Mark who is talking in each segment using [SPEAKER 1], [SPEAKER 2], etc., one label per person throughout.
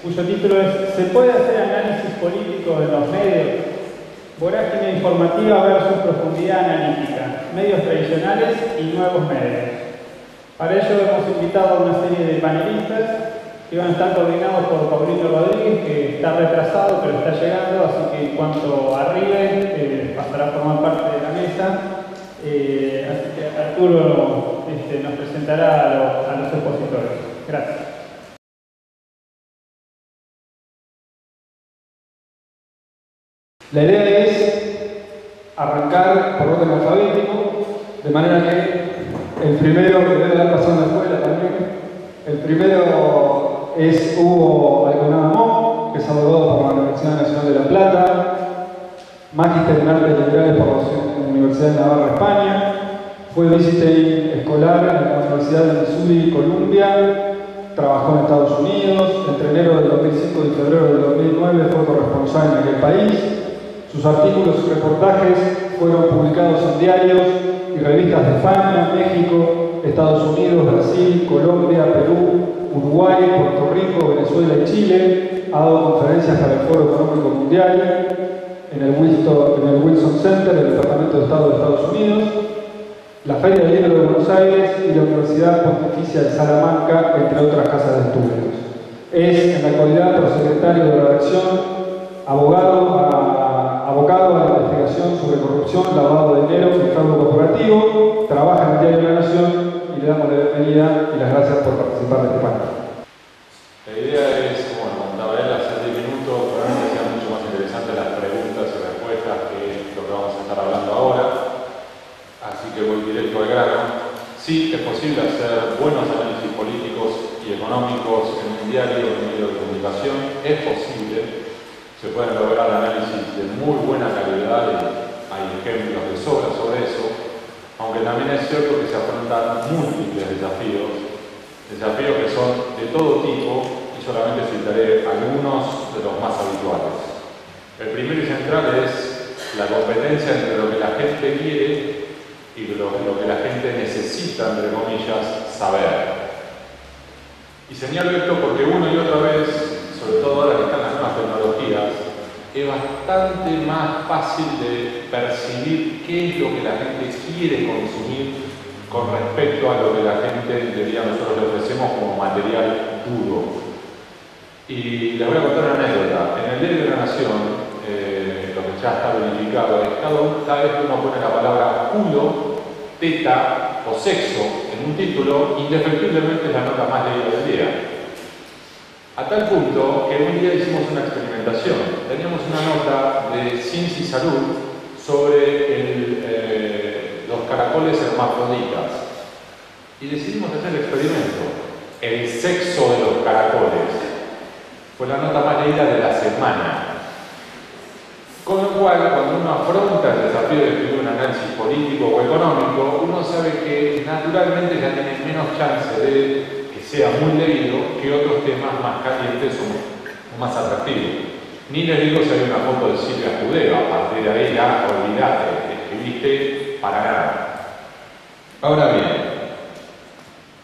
[SPEAKER 1] cuyo título es ¿Se puede hacer análisis político en los medios? Vorágine informativa versus profundidad analítica, medios tradicionales y nuevos medios. Para ello hemos invitado a una serie de panelistas que van a estar coordinados por Paulino Rodríguez, que está retrasado pero está llegando, así que en cuanto arribe pasará a formar parte de la mesa. Así que Arturo nos presentará a los expositores. Gracias.
[SPEAKER 2] La idea es arrancar por orden alfabético, de manera que el primero, que debe haber pasado en la escuela también, el primero es Hugo Alconada, que es abogado por la Universidad Nacional de La Plata, magíster en Artes Liberales por la Universidad de Navarra, España, fue visiting escolar en la Universidad de Missouri, Columbia, trabajó en Estados Unidos, entre enero del 2005 y febrero del 2009 fue corresponsal en aquel país. Sus artículos y reportajes fueron publicados en diarios y revistas de España, México, Estados Unidos, Brasil, Colombia, Perú, Uruguay, Puerto Rico, Venezuela y Chile. Ha dado conferencias para el Foro Económico Mundial en el Wilson Center del Departamento de Estado de Estados Unidos, la Feria del Libro de Buenos Aires y la Universidad Pontificia de Salamanca, entre otras casas de estudios. Es en la actualidad prosecretario de redacción, abogado a la investigación sobre corrupción, lavado de dinero y fraude corporativo, trabaja en el Diario de la Nación y le damos la bienvenida y las gracias por participar de este panel.
[SPEAKER 3] La idea es, como comentaba él, hacer 10 minutos, probablemente sean mucho más interesantes las preguntas y respuestas que lo que vamos a estar hablando ahora. Así que voy directo al grano. Sí, es posible hacer buenos análisis políticos y económicos en un diario, en un medio de comunicación. Es posible. Se pueden lograr análisis de muy buena calidad y hay ejemplos de sobra sobre eso, aunque también es cierto que se afrontan múltiples desafíos que son de todo tipo y solamente citaré algunos de los más habituales. El primero y central es la competencia entre lo que la gente quiere y lo que la gente necesita, entre comillas, saber. Y señalo esto porque una y otra vez, sobre todo ahora que están las nuevas tecnologías, es bastante más fácil de percibir qué es lo que la gente quiere consumir con respecto a lo que la gente, nosotros le ofrecemos como material duro. Y les voy a contar una anécdota. En el Diario de la Nación, lo que ya está verificado es cada vez que uno pone la palabra culo, teta o sexo en un título, indefectiblemente es la nota más leída del día. A tal punto que un día hicimos una experimentación. Teníamos una nota de Ciencia y Salud sobre los caracoles hermafroditas. Y decidimos hacer el experimento. El sexo de los caracoles. Fue la nota más leída de la semana. Con lo cual, cuando uno afronta el desafío de escribir un análisis político o económico, uno sabe que naturalmente ya tiene menos chance de sea muy leído que otros temas más calientes o más atractivos. Ni les digo si hay una foto de Silvia Escudero, a partir de ahí ya olvidate, escribiste para nada. Ahora bien,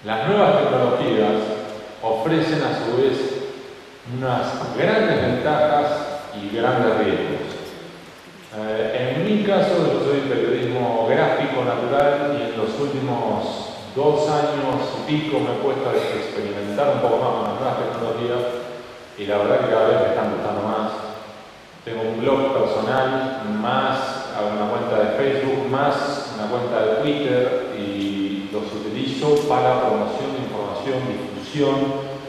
[SPEAKER 3] las nuevas tecnologías ofrecen a su vez unas grandes ventajas y grandes riesgos. En mi caso, yo soy periodismo gráfico natural y en los últimos 2 años y pico me he puesto a experimentar un poco más con las nuevas tecnologías y la verdad que cada vez me están gustando más. Tengo un blog personal, más una cuenta de Facebook, más una cuenta de Twitter y los utilizo para promoción de información, difusión,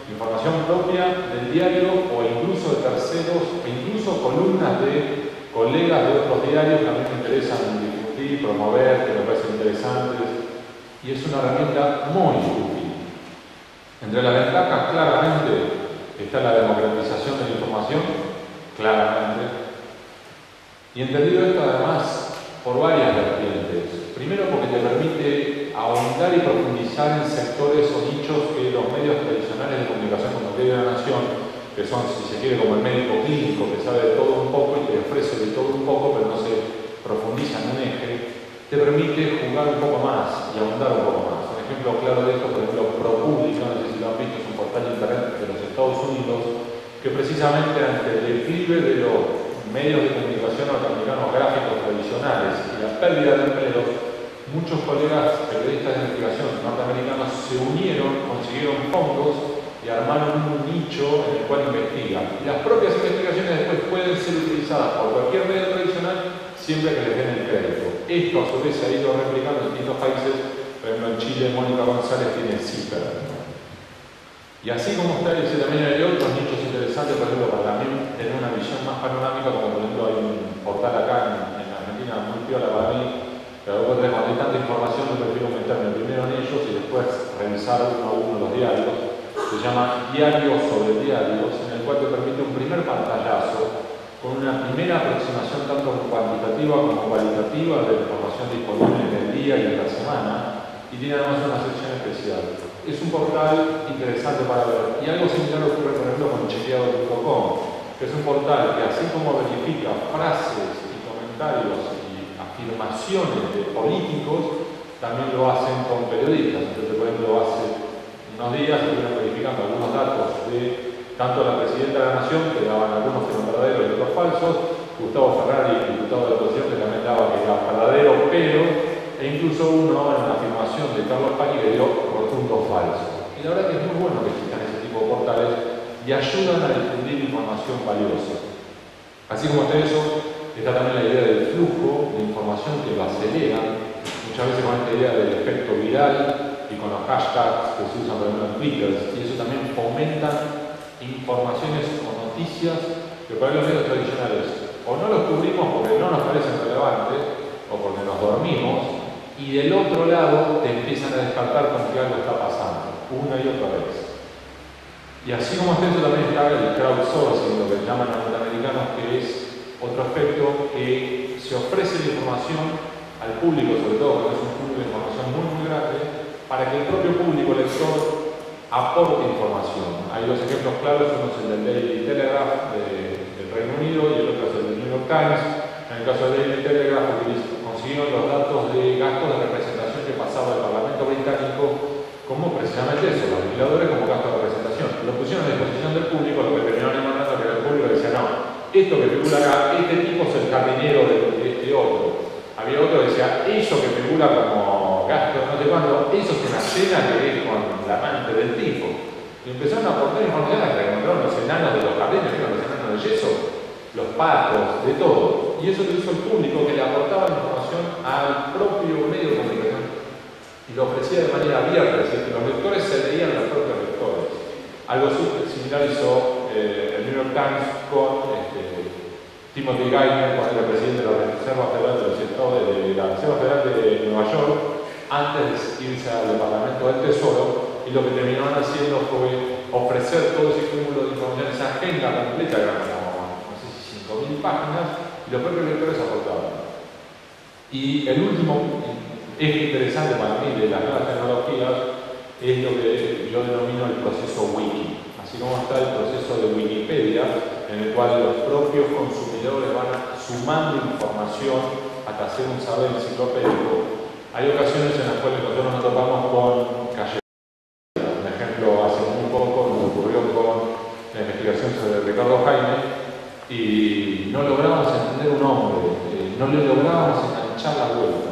[SPEAKER 3] información propia del diario o incluso de terceros, e incluso columnas de colegas de otros diarios que a mí me interesan difundir, promover, que me parecen interesantes. Y es una herramienta muy útil. Entre las ventajas, claramente, está la democratización de la información, claramente. Y entendido esto, además, por varias vertientes. Primero, porque te permite ahondar y profundizar en sectores o nichos que los medios tradicionales de comunicación como el Diario de la Nación, que son, si se quiere, como el médico clínico, que sabe de todo un poco y te ofrece de todo un poco, pero no se profundiza en un eje, te permite jugar un poco más y ahondar un poco más. Un ejemplo claro de esto, por ejemplo, ProPublica, no sé si lo han visto, es un portal de internet de los Estados Unidos que precisamente ante el declive de los medios de comunicación norteamericanos gráficos tradicionales y la pérdida de empleos, muchos colegas periodistas de investigación norteamericanos se unieron, consiguieron fondos y armaron un nicho en el cual investigan. Y las propias investigaciones después pueden ser utilizadas por cualquier medio tradicional siempre que les den el crédito. Esto a su vez se ha ido replicando en distintos países. Por ejemplo, en Chile, Mónica González tiene el CIPER. Y así como está ese, también hay otros nichos interesantes, por ejemplo, para también tener una visión más panorámica, como por ejemplo hay un portal acá en Argentina muy piola para mí, pero cuando hay tanta información me prefiero meterme primero en ellos y después revisar uno a uno los diarios. Se llama Diarios sobre Diarios, en el cual te permite un primer pantallazo con una primera aproximación tanto cuantitativa como cualitativa de la información disponible en el día y en la semana, y tiene además una sección especial. Es un portal interesante para ver. Y algo similar ocurre, por ejemplo, con chequeado.com, que es un portal que, así como verifica frases y comentarios y afirmaciones de políticos, también lo hacen con periodistas. Entonces, por ejemplo, hace unos días estuvieron verificando algunos datos de tanto la presidenta de la Nación, que daban algunos que eran verdaderos y otros falsos, Gustavo Ferrari, el diputado de la oposición, que también daba que era verdadero, pero e incluso uno en la afirmación de Carlos Pañi que dio rotundo falso. Y la verdad que es muy bueno que existan ese tipo de portales y ayudan a difundir información valiosa. Así como está eso, está también la idea del flujo de información que lo acelera, muchas veces con esta idea del efecto viral y con los hashtags que se usan por ejemplo en Twitter, y eso también fomenta informaciones o noticias que para los medios tradicionales o no los cubrimos porque no nos parecen relevantes o porque nos dormimos, y del otro lado te empiezan a descartar con que algo está pasando, una y otra vez. Y así como está eso, también está el crowdsourcing, lo que llaman los norteamericanos, que es otro aspecto que se ofrece la información al público, sobre todo porque es un público de información muy grande, para que el propio público lector aporte información. Hay dos ejemplos claros, uno es el del Daily Telegraph del Reino Unido y el otro es el del New York Times. En el caso del Daily Telegraph consiguieron los datos de gastos de representación que pasaba el Parlamento británico como precisamente eso, los legisladores como gasto de representación. Lo pusieron a disposición del público, lo que terminaron demandando que era el público decía, no, esto que figura acá, este tipo es el jardinero de este otro. Había otro que decía, eso que figura como gasto no sé cuándo, eso es una cena que es con la amante del tipo. Y empezaron a aportar información hasta que encontraron los enanos de los jardines, los enanos de yeso, los patos, de todo. Y eso lo hizo el público, que le aportaba información al propio medio de comunicación y lo ofrecía de manera abierta, es decir, que los lectores se leían los propios lectores. Algo similar hizo el New York Times con Timothy Geithner, cuando era presidente de la Reserva Federal de los Estados de la Reserva Federal de Nueva York, antes de irse al Departamento del Tesoro, y lo que terminaron haciendo fue ofrecer todo ese cúmulo de información, esa agenda completa, que eran como, no sé si 5.000 páginas, y los propios lectores aportaban. Y el último eje interesante para mí de las nuevas tecnologías es lo que yo denomino el proceso wiki. Así como está el proceso de Wikipedia, en el cual los propios consumidores van sumando información hasta hacer un saber enciclopédico. Hay ocasiones en las cuales nosotros nos topamos con Calle. Un ejemplo, hace muy poco nos ocurrió con la investigación sobre Ricardo Jaime y no lográbamos entender un nombre, no le lográbamos enganchar la vuelta.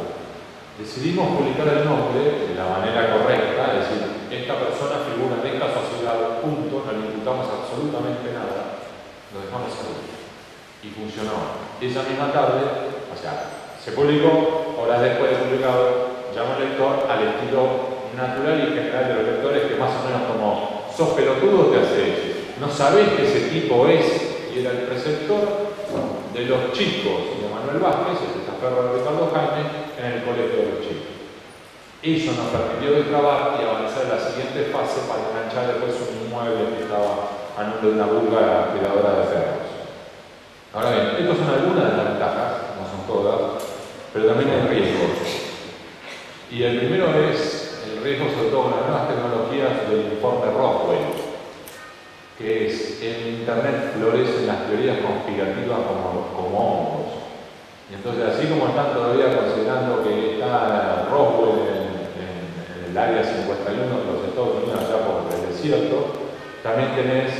[SPEAKER 3] Decidimos publicar el nombre de la manera correcta, es decir, esta persona figura en esta sociedad, punto, no le imputamos absolutamente nada, lo dejamos salir. Y funcionó. Esa misma tarde, o sea, se publicó, horas después de publicado, llama al lector al estilo natural y general de los lectores, que más o menos como, sos pelotudo, te haces, no sabés que ese tipo es, y era el preceptor de los chicos de Manuel Vázquez, el desaferro de Ricardo Jaime, en el colegio de los chicos. Eso nos permitió destrabar y avanzar a la siguiente fase para enganchar después un inmueble que estaba a nombre de una vulgar cuidadora de perros. Ahora bien, estas son algunas de las ventajas, no son todas, pero también hay riesgos. Y el primero es el riesgo, sobre todo con las nuevas tecnologías, del informe Roswell, que es en Internet florecen las teorías conspirativas como hongos. Y entonces, así como están todavía considerando que está Roswell en el área 51 de los Estados Unidos, allá por el desierto, también tenés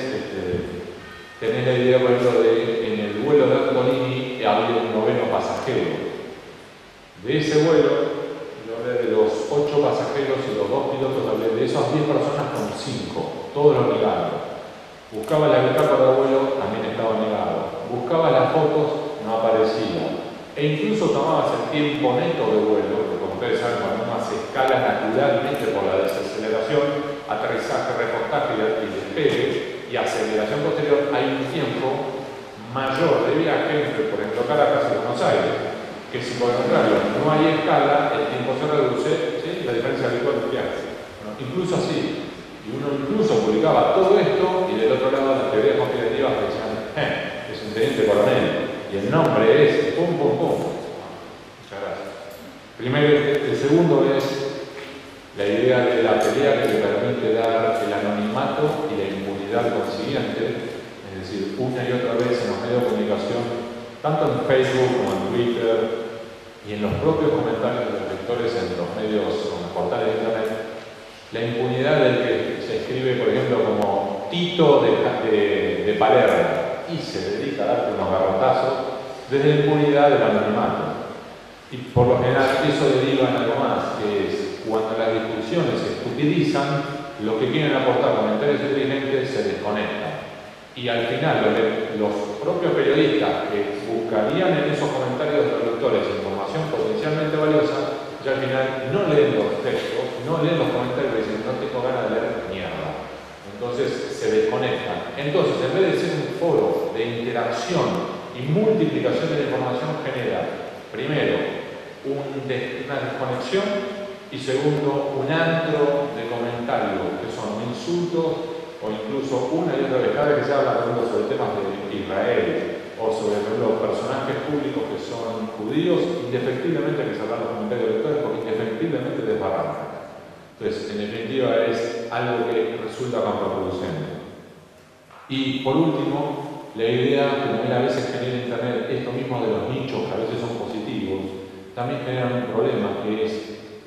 [SPEAKER 3] tenés la idea, por ejemplo, de en el vuelo de Antolini había un 9º pasajero. De ese vuelo, yo hablé de los 8 pasajeros y los 2 pilotos, hablé de esas 10 personas con 5, todos los negados. Buscaba la bitácora de vuelo, también estaba negado. Buscaba las fotos, no aparecía. E incluso tomabas el tiempo neto de vuelo, porque como ustedes saben, cuando uno hace escala naturalmente por la desaceleración, aterrizaje, reportaje y despegue, y aceleración posterior, hay un tiempo mayor de viaje entre, por ejemplo, Caracas y Buenos Aires, que si por el contrario no hay escala, el tiempo se reduce, ¿sí? La diferencia habitual del viaje. Bueno, incluso así, y uno incluso publicaba todo esto, y del otro lado las teorías conspirativas decían, es un teniente coronel, y el nombre es pum pum pum. Muchas gracias. Primero, el segundo es la idea de la pelea que le permite dar el anonimato y la impunidad consiguiente, es decir, una y otra vez en los medios de comunicación, tanto en Facebook como en Twitter y en los propios comentarios de los lectores en los medios o en los portales de internet, la impunidad del que se escribe, por ejemplo, como Tito de Palermo y se dedica a darte unos garrotazos desde la impunidad del anonimato. Y por lo general eso deriva en algo más, que es cuando las discusiones se estupidizan, los que quieren aportar comentarios inteligentes se desconectan. Y al final los propios periodistas que buscarían en esos comentarios de los lectores información potencialmente valiosa, ya al final no leen los textos, no leen los comentarios y dicen no tengo ganas de leer mierda. Entonces se desconectan. Entonces, en vez de ser un foro de interacción y multiplicación de la información, genera primero una desconexión y segundo, un antro de comentarios que son insultos o incluso una y otra vez, cada vez que se habla por ejemplo, sobre temas de Israel o sobre los personajes públicos que son judíos, indefectiblemente que se hablan los comentarios de lectores porque indefectiblemente desbarrancan. Entonces, en definitiva, es algo que resulta contraproducente. Y por último, la idea que también a veces genera Internet, esto mismo de los nichos que a veces son positivos, también generan un problema que es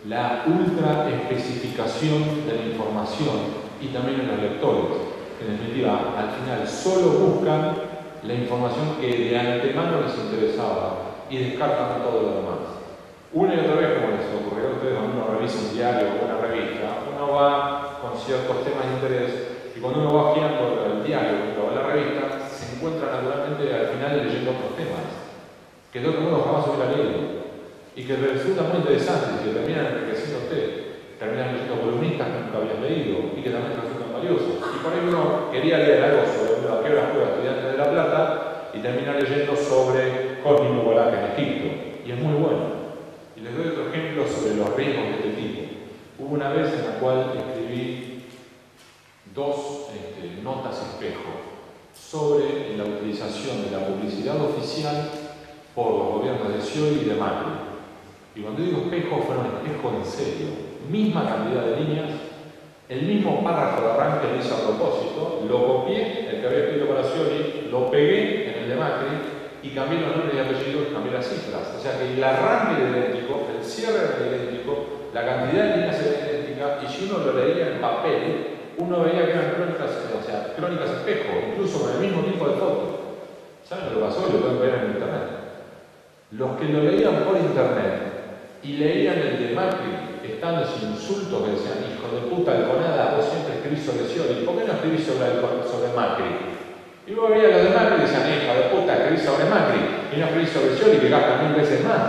[SPEAKER 3] la ultra especificación de la información y también en los lectores. En definitiva, al final solo buscan la información que de antemano les interesaba y descartan todo lo demás. Una y otra vez, como les ocurrió a ustedes cuando uno revisa un diario o una revista, uno va con ciertos temas de interés y cuando uno va guiando el diario o la revista, se encuentra naturalmente al final leyendo otros temas que de otro modo jamás hubiera leído y que resultan muy interesantes y que terminan enriqueciendo a usted. Terminan leyendo columnistas que nunca habías leído y que también resultan valiosos. Y por ahí uno quería leer algo sobre a qué hora juega Estudiantes de La Plata y termina leyendo sobre Cosmin Nubolak en Egipto. Y es muy bueno. Y les doy otro ejemplo sobre los riesgos de este tipo. Hubo una vez en la cual escribí 2 notas espejo sobre la utilización de la publicidad oficial por los gobiernos de Scioli y de Macri. Y cuando digo espejo, fueron espejos en serio. Misma cantidad de líneas, el mismo párrafo de arranque lo hice a propósito, lo copié, el que había escrito para Scioli, lo pegué en el de Macri y cambié los nombres y apellidos y cambié las cifras. O sea que el arranque era idéntico, el cierre era idéntico, la cantidad de líneas era idéntica y si uno lo leía en papel, uno veía que eran crónicas, o sea, crónicas espejo, incluso con el mismo tipo de foto. ¿Saben lo que pasó? Lo pueden ver en internet. Los que lo leían por internet y leían el de Macri, estando sin insultos que decían, hijo de puta alconada, vos siempre escribís sobre Scioli, ¿por qué no escribís sobre Macri? Y vos veías los de Macri y decían, hijo de puta, escribís sobre Macri, y no escribís sobre Scioli, que gasta 1000 veces más.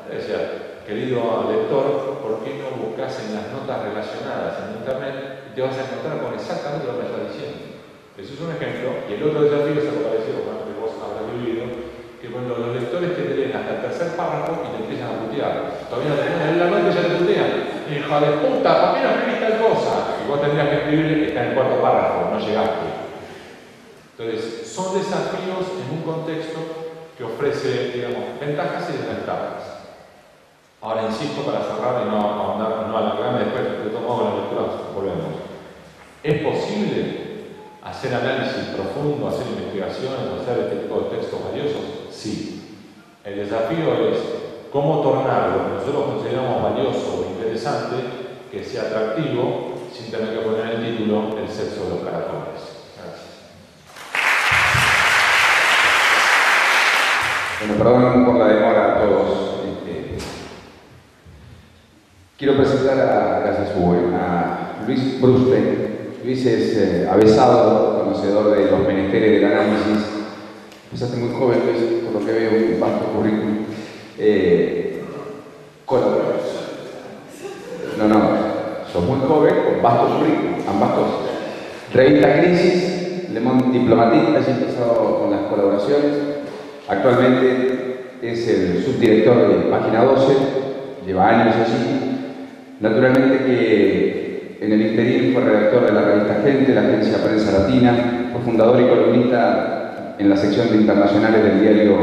[SPEAKER 3] Decía, querido lector, ¿por qué no buscas en las notas relacionadas en internet y te vas a encontrar con exactamente lo que me estás diciendo? Eso es un ejemplo, y el otro desafío es algo parecido, que vos habrás vivido, que cuando los lectores te leen hasta el tercer párrafo y te empiezan a putear. Todavía no tenés en la nota y ya te putean. Hijo de puta, ¿por qué no escribís tal cosa? Y vos tendrías que escribir que está en el cuarto párrafo, no llegaste. Entonces, son desafíos en un contexto que ofrece, digamos, ventajas y desventajas. Ahora insisto para cerrar y no alargarme después, de todo modo con la lectura volvemos. ¿Es posible hacer análisis profundo, hacer investigaciones, hacer este tipo de textos valiosos? Sí. El desafío es cómo tornar lo que nosotros consideramos valioso o interesante, que sea atractivo, sin tener que poner en el título el sexo de los caracoles. Gracias.
[SPEAKER 4] perdón por la demora a todos. Quiero presentar a Luis Bruste. Luis es avesado, conocedor de los menesteres del análisis. Empezaste muy joven, Luis, por lo que veo, un vasto currículum. Sos muy joven, con vasto currículum, ambas cosas. Revista Crisis, Le Monde Diplomatique, has empezado con las colaboraciones. Actualmente es el subdirector de Página 12, lleva años allí. Naturalmente que en el interín fue redactor de la revista Gente, la agencia Prensa Latina, fue fundador y columnista en la sección de internacionales del diario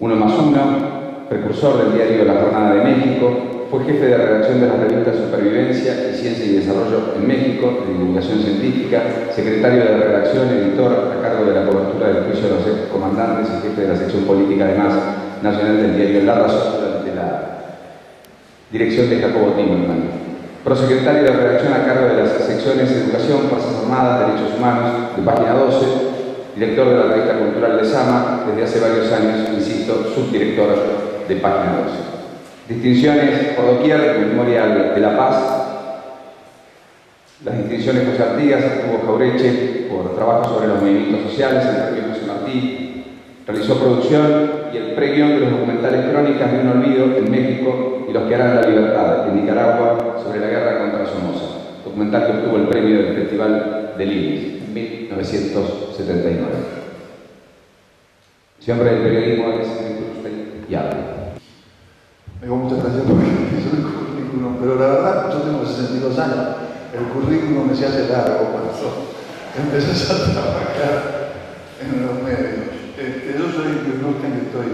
[SPEAKER 4] 1+1, precursor del diario La Jornada de México, fue jefe de redacción de las revistas Supervivencia y Ciencia y Desarrollo en México, de divulgación científica, secretario de redacción, editor a cargo de la cobertura del juicio de los excomandantes y jefe de la sección política, además, nacional del diario La Razón, durante la dirección de Jacobo Timerman. Prosecretario de redacción a cargo de las secciones Educación, Fuerzas Armadas, Derechos Humanos de Página 12, director de la revista cultural de Sama, desde hace varios años, insisto, subdirector de Página 12. Distinciones por doquier, Memorial de la Paz, las distinciones José Artigas, Arturo Jaureche, por trabajo sobre los movimientos sociales, el premio José Martí, realizó producción y el pre-guión de los documentales Crónicas de un Olvido en México y Los que harán la libertad en Nicaragua sobre la guerra contra Somoza, documental que obtuvo el premio del Festival de Lille en 1979. Siempre el periodismo es y habla.
[SPEAKER 5] Me digo muchas gracias por el currículum, pero la verdad, yo tengo 62 años, el currículum me se hace largo cuando empezás a trabajar en los medios. Yo soy Brusten y estoy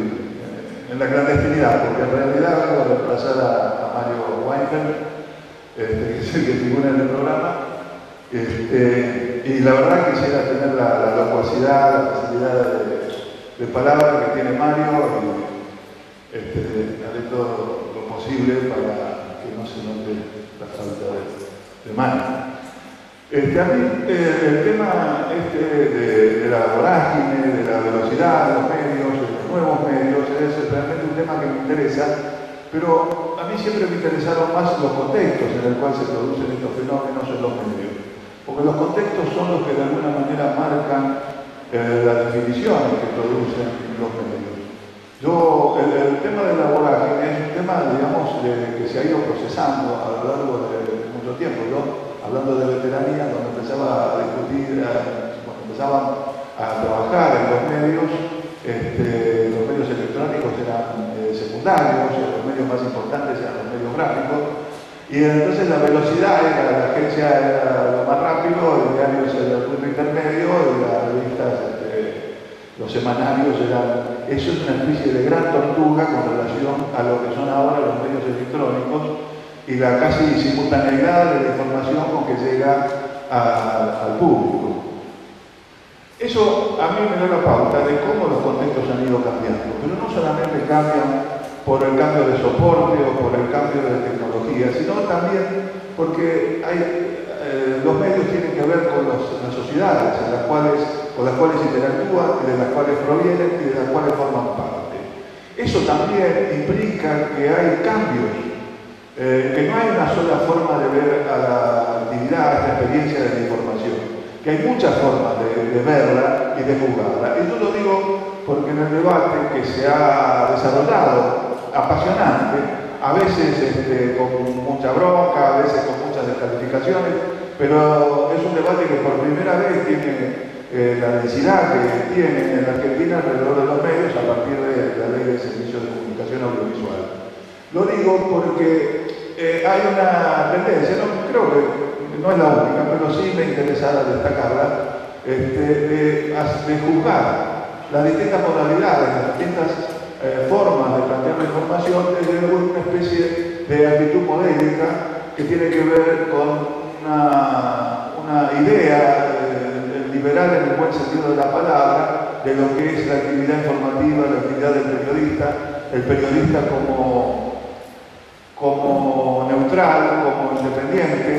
[SPEAKER 5] en la clandestinidad, porque en realidad vengo a reemplazar a Mario Weinberg, que es el que figura en el programa, y la verdad quisiera tener la locuacidad, la facilidad de palabra que tiene Mario, y haré todo lo posible para que no se note la falta de Mario. A mí el tema de la vorágine, de la velocidad de los medios, de los nuevos medios, es realmente un tema que me interesa, pero a mí siempre me interesaron más los contextos en los cuales se producen estos fenómenos en los medios, porque los contextos son los que de alguna manera marcan las definiciones que producen los medios. El tema de la vorágine es un tema, digamos, que se ha ido procesando a lo largo de mucho tiempo. Hablando de veteranía, cuando empezaba a discutir, cuando empezaban a trabajar en los medios electrónicos eran secundarios, los medios más importantes eran los medios gráficos, y entonces la velocidad la agencia era lo más rápido, el diario era el punto intermedio, y las revistas, los semanarios eran... Eso es una especie de gran tortuga con relación a lo que son ahora los medios electrónicos y la casi simultaneidad de la información con que llega al público. Eso a mí me da la pauta de cómo los contextos han ido cambiando, pero no solamente cambian por el cambio de soporte o por el cambio de tecnología, sino también porque los medios tienen que ver con las sociedades con las cuales interactúan, y de las cuales provienen y de las cuales forman parte. Eso también implica que hay cambios, que no hay una sola forma de ver a la actividad, a esta experiencia de la información, que hay muchas formas de verla y de juzgarla. Y yo lo digo porque en el debate que se ha desarrollado, apasionante, a veces con mucha bronca, a veces con muchas descalificaciones, pero es un debate que por primera vez tiene la densidad que tiene en la Argentina alrededor de los medios a partir de la Ley de Servicios de Comunicación Audiovisual. Lo digo porque hay una tendencia, creo que no es la única, pero sí me interesa destacarla, de juzgar las distintas modalidades, las distintas formas de plantear la información desde una especie de actitud modélica que tiene que ver con una idea liberal en el buen sentido de la palabra, de lo que es la actividad informativa, la actividad del periodista como neutral, como independiente,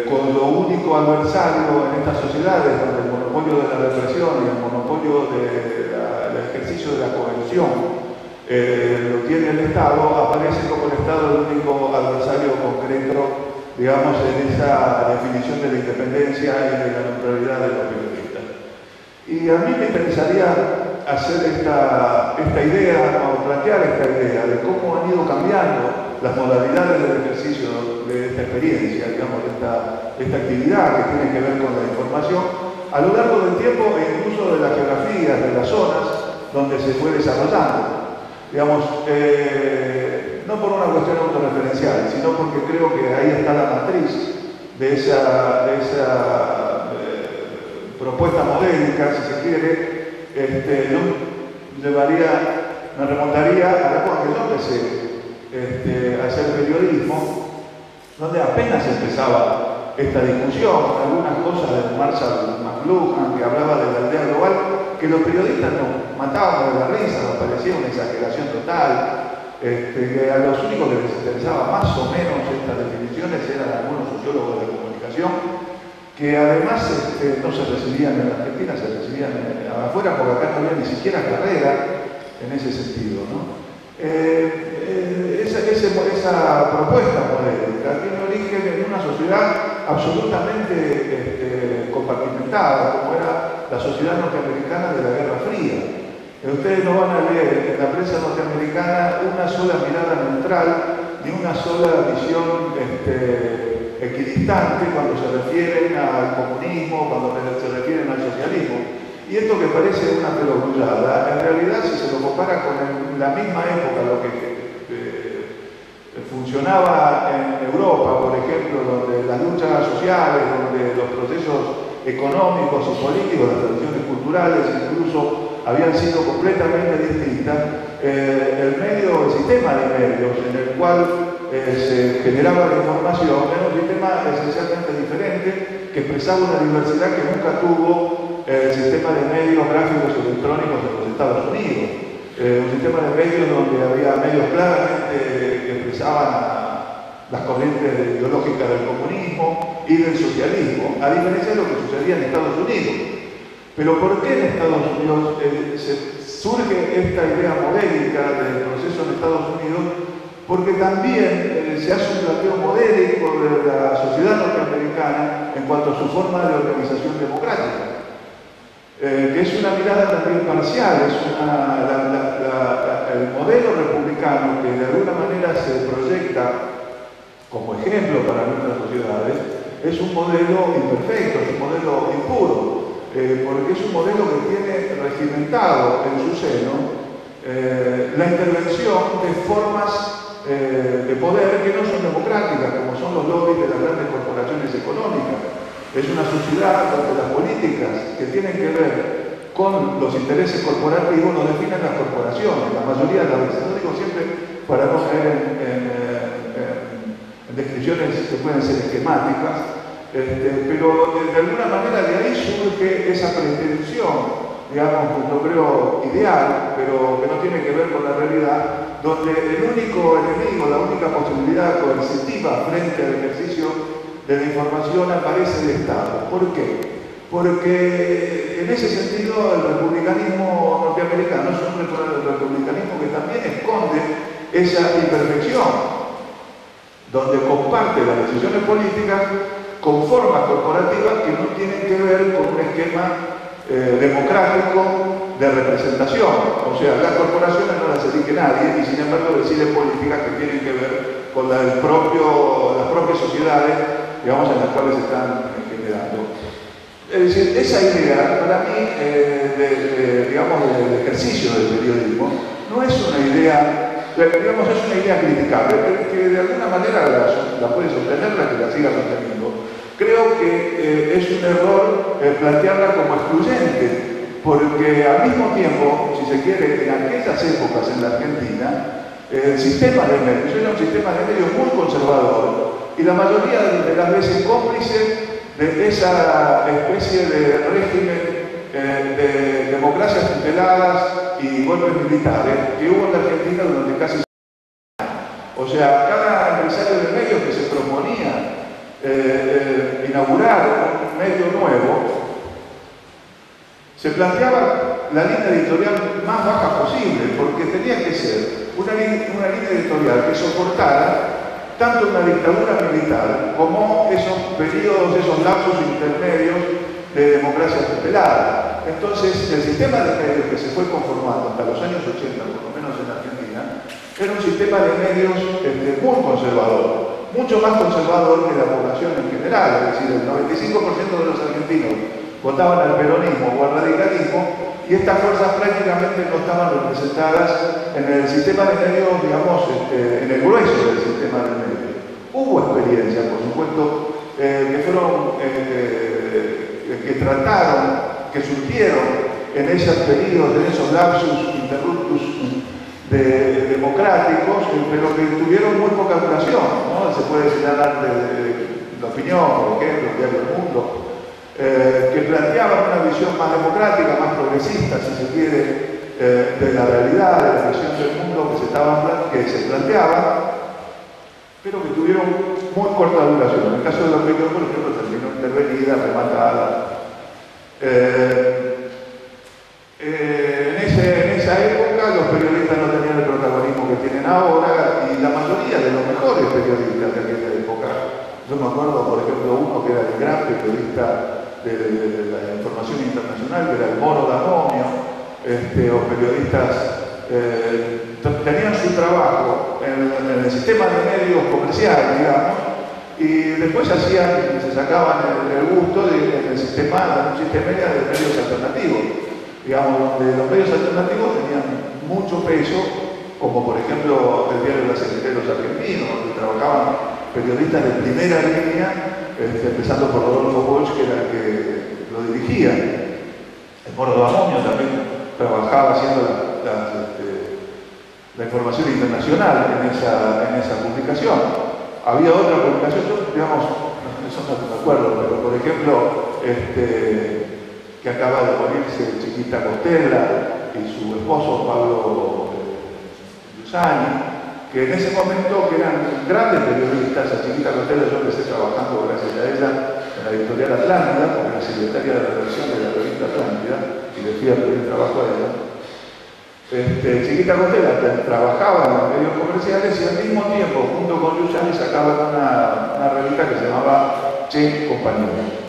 [SPEAKER 5] con lo único adversario en estas sociedades donde el monopolio de la represión y el monopolio del ejercicio ejercicio de la coerción lo tiene el Estado, aparece como el Estado el único adversario concreto, digamos, en esa definición de la independencia y de la neutralidad de los periodistas. Y a mí me interesaría hacer esta idea, o plantear esta idea de cómo han ido cambiando las modalidades del ejercicio de esta experiencia, digamos, de esta actividad que tiene que ver con la información, a lo largo del tiempo e incluso de las geografías, de las zonas donde se fue desarrollando. Digamos, no por una cuestión autorreferencial, sino porque creo que ahí está la matriz de esa propuesta modélica, si se quiere. Yo me remontaría a la época que yo empecé a hacer periodismo, donde apenas empezaba esta discusión, algunas cosas de Marshall McLuhan, que hablaba de la aldea global, que los periodistas nos matábamos de la risa, nos parecía una exageración total, que a los únicos que les interesaba más o menos estas definiciones eran algunos sociólogos de comunicación, que además no se recibían en Argentina, se recibían afuera, porque acá no había ni siquiera carrera en ese sentido, ¿no? Esa propuesta modélica tiene origen en una sociedad absolutamente compartimentada, como era la sociedad norteamericana de la Guerra Fría. Ustedes no van a leer en la prensa norteamericana una sola mirada neutral, ni una sola visión equidistante cuando se refieren al comunismo, cuando se refieren al socialismo. Y esto que parece una perogrullada, en realidad si se lo compara con la misma época, lo que funcionaba en Europa, por ejemplo, donde las luchas sociales, donde los procesos económicos y políticos, las tradiciones culturales incluso habían sido completamente distintas, el sistema de medios en el cual se generaba la información era un sistema esencialmente diferente que expresaba una diversidad que nunca tuvo el sistema de medios gráficos electrónicos de los Estados Unidos. Un sistema de medios donde había medios claramente que expresaban las corrientes ideológicas del comunismo y del socialismo, a diferencia de lo que sucedía en Estados Unidos. Pero ¿por qué en Estados Unidos surge esta idea modélica del proceso en Estados Unidos? Porque también se hace un planteo modélico de la sociedad norteamericana en cuanto a su forma de organización democrática. Que es una mirada también parcial, es el modelo republicano que de alguna manera se proyecta como ejemplo para nuestras sociedades, es un modelo imperfecto, es un modelo impuro, porque es un modelo que tiene regimentado en su seno la intervención de formas de poder que no son democráticas, como son los lobbies de las grandes corporaciones económicas. Es una sociedad donde las políticas que tienen que ver con los intereses corporativos lo definen las corporaciones, la mayoría de las veces. Lo digo siempre para no caer en descripciones que pueden ser esquemáticas, pero de alguna manera de ahí surge esa pretensión, digamos, yo creo ideal, pero que no tiene que ver con la realidad, donde el único enemigo, la única posibilidad coercitiva frente al ejercicio de la información aparece el Estado. ¿Por qué? Porque en ese sentido el republicanismo norteamericano es un republicanismo que también esconde esa imperfección, donde comparte las decisiones políticas con formas corporativas que no tienen que ver con un esquema democrático de representación. O sea, las corporaciones no las elige nadie y sin embargo deciden políticas que tienen que ver con las propias sociedades, digamos, en las cuales se están generando. Es decir, esa idea, para mí, digamos, del ejercicio del periodismo, no es una idea, digamos, es una idea criticable, que de alguna manera la puede sostener, la que la siga sosteniendo. Creo que es un error plantearla como excluyente, porque al mismo tiempo, si se quiere, en aquellas épocas en la Argentina, el sistema de medios era un sistema de medios muy conservador, y la mayoría de las veces cómplice de esa especie de régimen de democracias tuteladas y golpes militares que hubo en la Argentina durante casi 100 años. O sea, cada empresario de medios que se proponía inaugurar un medio nuevo, se planteaba la línea editorial más baja posible, porque tenía que ser una línea editorial que soportara tanto una dictadura militar como esos periodos, esos lapsos intermedios de democracia tutelada. Entonces, el sistema de medios que se fue conformando hasta los años 80, por lo menos en Argentina, era un sistema de medios muy conservador, mucho más conservador que la población en general. Es decir, el 95% de los argentinos votaban al peronismo o al radicalismo, y estas fuerzas prácticamente no estaban representadas en el sistema de medios, digamos, en el grueso del sistema de medios. Hubo experiencias, por supuesto, que fueron, que trataron, que surgieron en esos periodos, en esos lapsus interruptus democráticos, pero que tuvieron muy poca duración, ¿no? Se puede señalar de La Opinión, por ejemplo, el diario El Mundo, que planteaban una visión más democrática, más progresista, si se quiere, de la realidad, de la visión del mundo que se planteaba, pero que tuvieron muy corta duración. En el caso de La Opinión, por ejemplo, terminó intervenida, rematada. En esa época los periodistas no tenían el protagonismo que tienen ahora, y la mayoría de los mejores periodistas de aquella época, yo me acuerdo, por ejemplo, uno que era el gran periodista de la información internacional, que era el Moro D'Amomio, o periodistas tenían su trabajo en el sistema de medios comercial, digamos, y después se sacaban el gusto en un sistema de medios alternativos, digamos, donde los medios alternativos tenían mucho peso, como por ejemplo el diario La Secretaria de los Argentinos, donde trabajaban periodistas de primera línea, empezando por Rodolfo Bosch, que era el que lo dirigía. El Moro D'Amomio también trabajaba haciendo la información internacional en esa publicación. Había otra publicación, digamos, eso no me acuerdo, pero por ejemplo, que acaba de morirse Chiquita Costela y su esposo Pablo Giussani, que en ese momento que eran grandes periodistas. A Chiquita Costela yo empecé trabajando gracias a ella en la editorial Atlántida, porque era secretaria de redacción de la revista Atlántida, y le fui a pedir trabajo a ella. Chiquita Costela trabajaba en los medios comerciales y al mismo tiempo, junto con Giussani, sacaban una revista que se llamaba Che Compañero.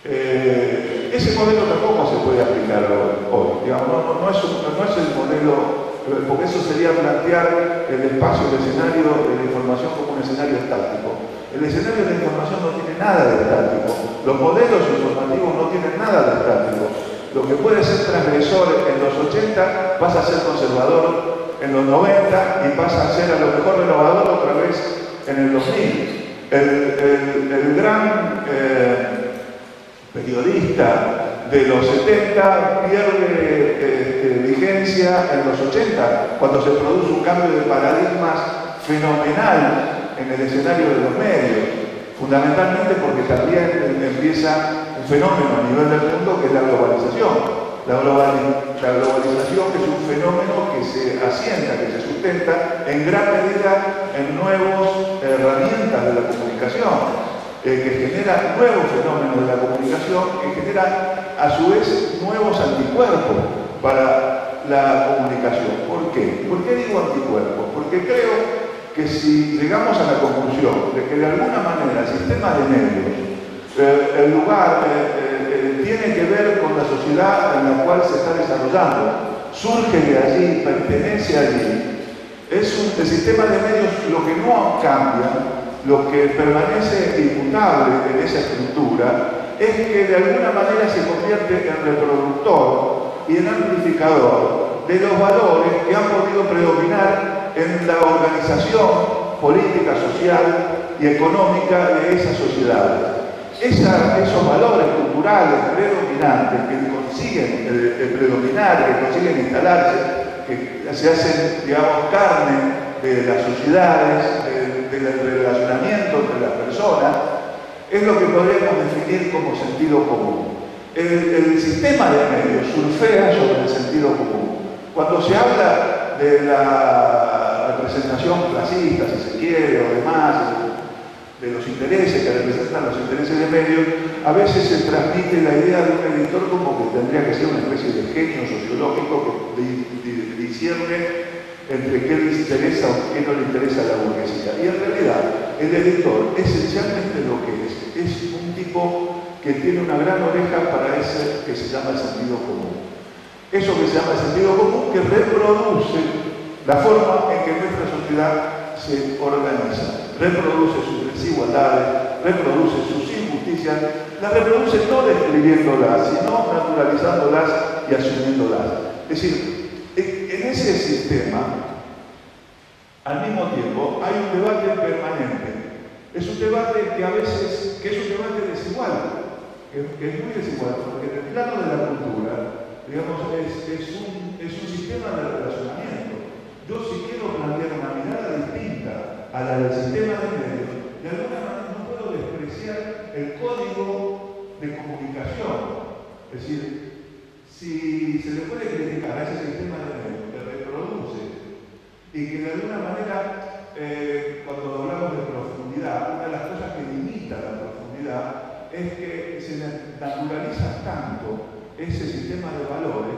[SPEAKER 5] Ese modelo tampoco se puede aplicar hoy, digamos, no es el modelo, porque eso sería plantear el espacio, el escenario de la información como un escenario estático. El escenario de la información no tiene nada de estático, los modelos informativos no tienen nada de estático. Lo que puede ser transgresor en los 80 pasa a ser conservador en los 90 y pasa a ser a lo mejor renovador otra vez en el 2000. El gran periodista de los 70 pierde vigencia en los 80, cuando se produce un cambio de paradigmas fenomenal en el escenario de los medios, fundamentalmente porque también empieza un fenómeno a nivel del mundo que es la globalización. La globalización, que es un fenómeno que se asienta, que se sustenta en gran medida en nuevas herramientas de la comunicación, que genera nuevos fenómenos de la comunicación, que genera a su vez nuevos anticuerpos para la comunicación. ¿Por qué? ¿Por qué digo anticuerpos? Porque creo que si llegamos a la conclusión de que de alguna manera el sistema de medios, el lugar tiene que ver con la sociedad en la cual se está desarrollando, surge de allí, pertenece allí, el sistema de medios lo que no cambia, lo que permanece imputable en esa estructura, es que de alguna manera se convierte en reproductor y en amplificador de los valores que han podido predominar en la organización política, social y económica de esas sociedades. Esos valores culturales predominantes que consiguen predominar, que consiguen instalarse, que se hacen, digamos, carne de las sociedades, del relacionamiento entre las personas, es lo que podríamos definir como sentido común. El sistema de medios surfea sobre el sentido común. Cuando se habla de la representación clasista, si se quiere, o demás, de los intereses, que representan los intereses de medios, a veces se transmite la idea de un editor como que tendría que ser una especie de genio sociológico que discierne entre qué le interesa o qué no le interesa a la burguesía. Y en realidad, el editor, esencialmente lo que es un tipo que tiene una gran oreja para ese que se llama el sentido común. Eso que se llama el sentido común, que reproduce la forma en que nuestra sociedad se organiza, reproduce sus desigualdades, reproduce sus injusticias, las reproduce no describiéndolas, sino naturalizándolas y asumiéndolas. Es decir, en ese sistema, al mismo tiempo, hay un debate permanente. Es un debate que a veces, que es un debate desigual, que es muy desigual, porque en el plano de la cultura, digamos, es un sistema de relacionamiento. Yo, si quiero plantear una mirada distinta a la del sistema de medios, de alguna manera no puedo despreciar el código de comunicación. Es decir, si se le puede criticar a ese sistema de medios que reproduce y que de alguna manera, cuando hablamos de profundidad, una de las cosas que limita la profundidad es que se naturaliza tanto ese sistema de valores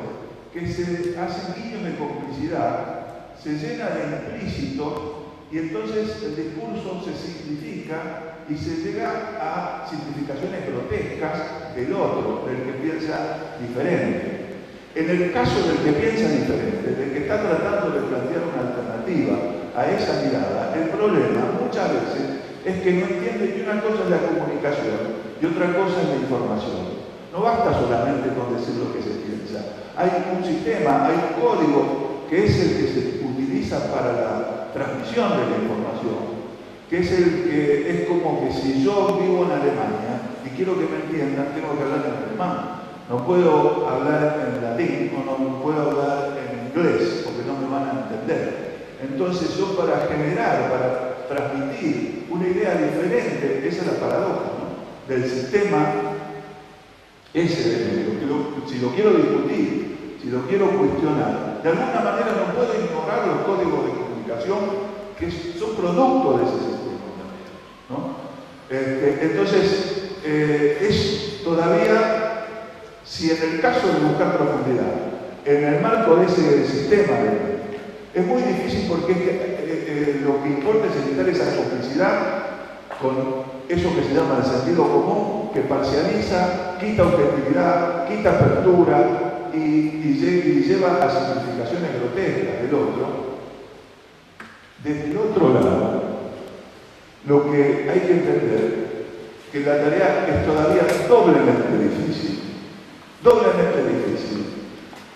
[SPEAKER 5] que se hacen guiños de complicidad, se llena de implícito y entonces el discurso se simplifica y se llega a simplificaciones grotescas del otro, del que piensa diferente. En el caso del que piensa diferente, del que está tratando de plantear una alternativa a esa mirada, el problema muchas veces es que no entiende que una cosa es la comunicación y otra cosa es la información. No basta solamente con decir lo que se piensa. Hay un sistema, hay un código que es el que se utiliza para la transmisión de la información, que es el que es como que si yo vivo en Alemania y quiero que me entiendan, tengo que hablar en alemán. No puedo hablar en latín o no puedo hablar en inglés porque no me van a entender. Entonces yo para generar, para transmitir una idea diferente, esa es la paradoja, ¿no?, del sistema ese de medio. Si lo quiero discutir, si lo quiero cuestionar, de alguna manera no puedo ignorar los códigos de comunicación que son producto de ese sistema también, ¿no? Entonces, es todavía, si en el caso de buscar profundidad, en el marco de ese sistema, es muy difícil porque lo que importa es evitar esa complicidad con eso que se llama el sentido común, que parcializa, quita objetividad, quita apertura y lleva a simplificaciones grotescas del otro. Desde el otro lado, lo que hay que entender que la tarea es todavía doblemente difícil,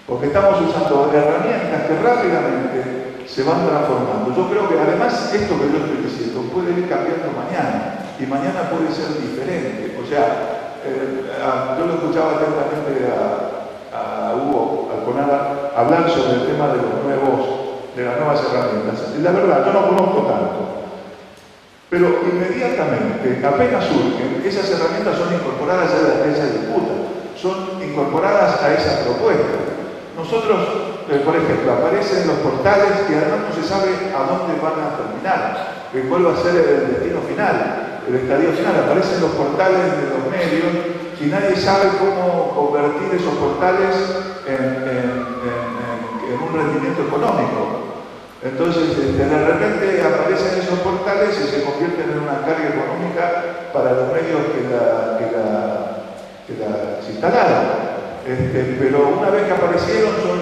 [SPEAKER 5] porque estamos usando herramientas que rápidamente se van transformando. Yo creo que además esto que yo estoy diciendo puede ir cambiando mañana, y mañana puede ser diferente. O sea, yo lo escuchaba atentamente a Hugo Alconada hablar sobre el tema de las nuevas herramientas. La verdad, yo no conozco tanto, pero inmediatamente, apenas surgen, esas herramientas son incorporadas a esa disputa, son incorporadas a esa propuesta. Nosotros, por ejemplo, aparecen los portales que además no se sabe a dónde van a terminar, cuál va a ser el destino final, el estadio final. Aparecen los portales de los medios y nadie sabe cómo convertir esos portales en un rendimiento económico. Entonces, de repente aparecen esos portales y se convierten en una carga económica para los medios que las instalaron. Pero una vez que aparecieron son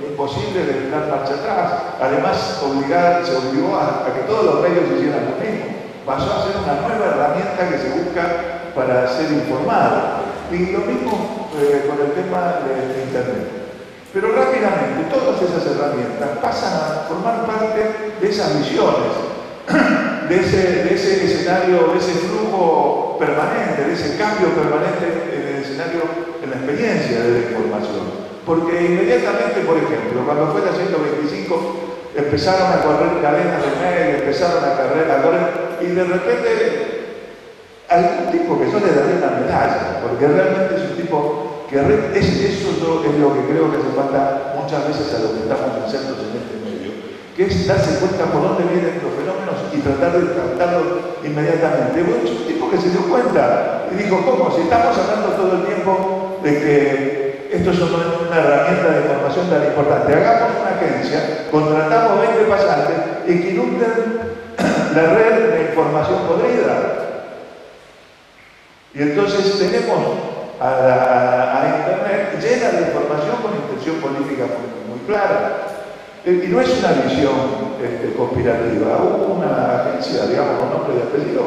[SPEAKER 5] imposibles de dar marcha atrás. Además, se obligó a que todos los medios hicieran lo mismo. Pasó a ser una nueva herramienta que se busca para ser informado. Y lo mismo con el tema de Internet. Pero rápidamente todas esas herramientas pasan a formar parte de esas visiones, de ese escenario, de ese flujo permanente, de ese cambio permanente en el escenario, en la experiencia de la información. Porque inmediatamente, por ejemplo, cuando fue la 125, empezaron a correr cadenas de mail, empezaron a correr, y de repente algún tipo que yo le daría una medalla, porque realmente es un tipo que eso es lo que creo que hace falta muchas veces a los que estamos insertos en este medio, que es darse cuenta por dónde vienen los fenómenos y tratar de tratarlos inmediatamente. Bueno, es un tipo que se dio cuenta y dijo, ¿cómo? Si estamos hablando todo el tiempo de que esto es una herramienta de información tan importante, hagamos una agencia, contratamos 20 pasantes y que inunden la red de información podrida. Y entonces tenemos a Internet llena de información con intención política muy clara. Y no es una visión conspirativa. Hubo una agencia, digamos, con nombre y apellido,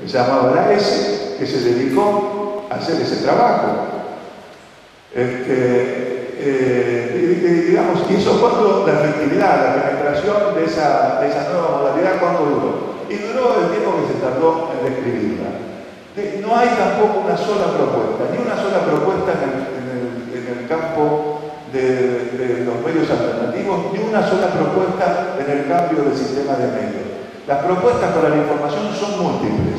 [SPEAKER 5] que se llamaba la S, que se dedicó a hacer ese trabajo. Digamos, hizo cuánto la efectividad, la penetración de esa nueva modalidad, cuánto duró. Y duró el tiempo que se tardó en describirla. No hay tampoco una sola propuesta, ni una sola propuesta en el campo de los medios alternativos, ni una sola propuesta en el cambio del sistema de medios. Las propuestas para la información son múltiples,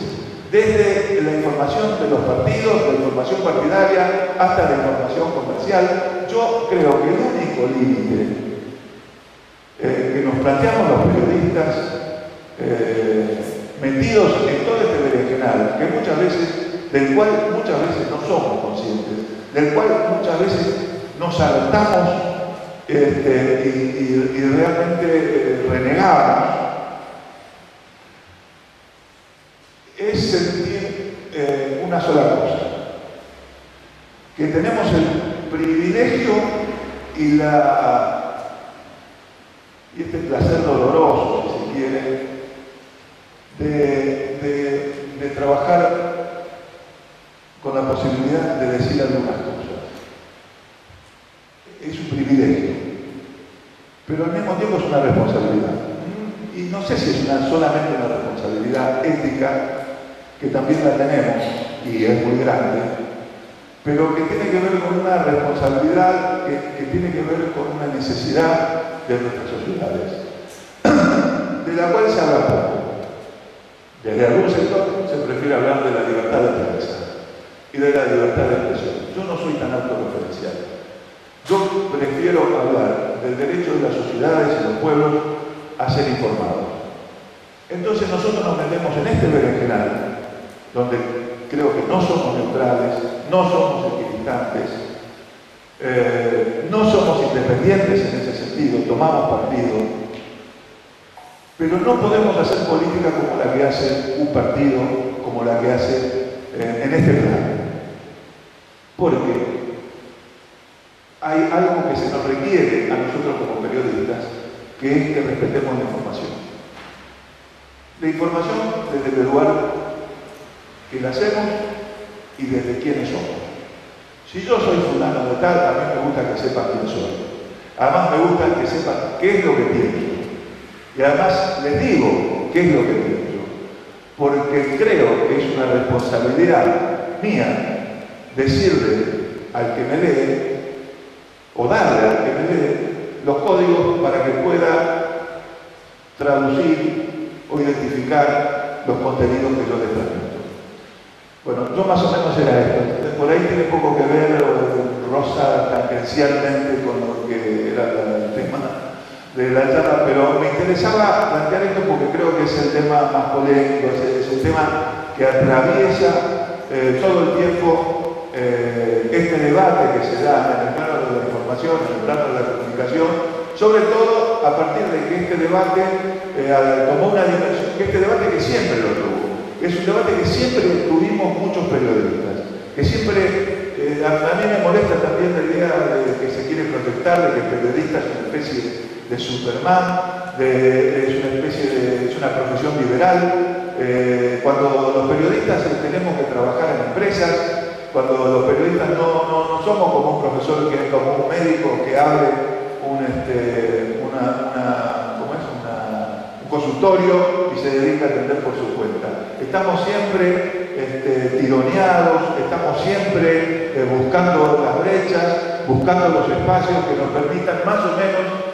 [SPEAKER 5] desde la información de los partidos, la información partidaria, hasta la información comercial. Yo creo que el único límite que nos planteamos los periodistas, metidos en todo este berenjenal, del cual muchas veces no somos conscientes, del cual muchas veces nos saltamos y realmente renegamos, es sentir una sola cosa, que tenemos el privilegio y este placer doloroso, si se quiere, de trabajar con la posibilidad de decir algunas cosas. Es un privilegio, pero al mismo tiempo es una responsabilidad. Y no sé si es solamente una responsabilidad ética, que también la tenemos, y es muy grande, pero que tiene que ver con una responsabilidad que tiene que ver con una necesidad de nuestras sociedades, de la cual se habla poco. Desde algún sector se prefiere hablar de la libertad de prensa y de la libertad de expresión. Yo no soy tan autorreferencial. Yo prefiero hablar del derecho de las sociedades y los pueblos a ser informados. Entonces nosotros nos metemos en este berenjenal, donde creo que no somos neutrales, no somos equidistantes, no somos independientes en ese sentido, tomamos partido, pero no podemos hacer política como la que hace un partido, como la que hace en este plan. Porque hay algo que se nos requiere a nosotros como periodistas, que es que respetemos la información. La información desde el lugar que la hacemos y desde quiénes somos. Si yo soy fulano de tal, a mí me gusta que sepan quién soy. Además me gusta que sepan qué es lo que pienso. Y además les digo qué es lo que pienso. Porque creo que es una responsabilidad mía decirle al que me lee, o darle al que me lee, los códigos para que pueda traducir o identificar los contenidos que yo le transmito. Bueno, yo más o menos era esto. Por ahí tiene poco que ver, rosa tangencialmente con lo que era el tema de la charla, pero me interesaba plantear esto porque creo que es el tema más polémico, es el tema que atraviesa todo el tiempo este debate que se da en el plano de la información, en el plano de la comunicación, sobre todo a partir de que este debate tomó una dimensión, que este debate que siempre lo tuvo, es un debate que siempre tuvimos muchos periodistas, que siempre, a mí me molesta también la idea de que se quiere proyectar de que el periodista es una especie de Superman, es una profesión liberal. Cuando los periodistas tenemos que trabajar en empresas, cuando los periodistas no somos como un profesor, como un médico que abre un consultorio y se dedica a atender por su cuenta. Estamos siempre tironeados, estamos siempre buscando las brechas, buscando los espacios que nos permitan más o menos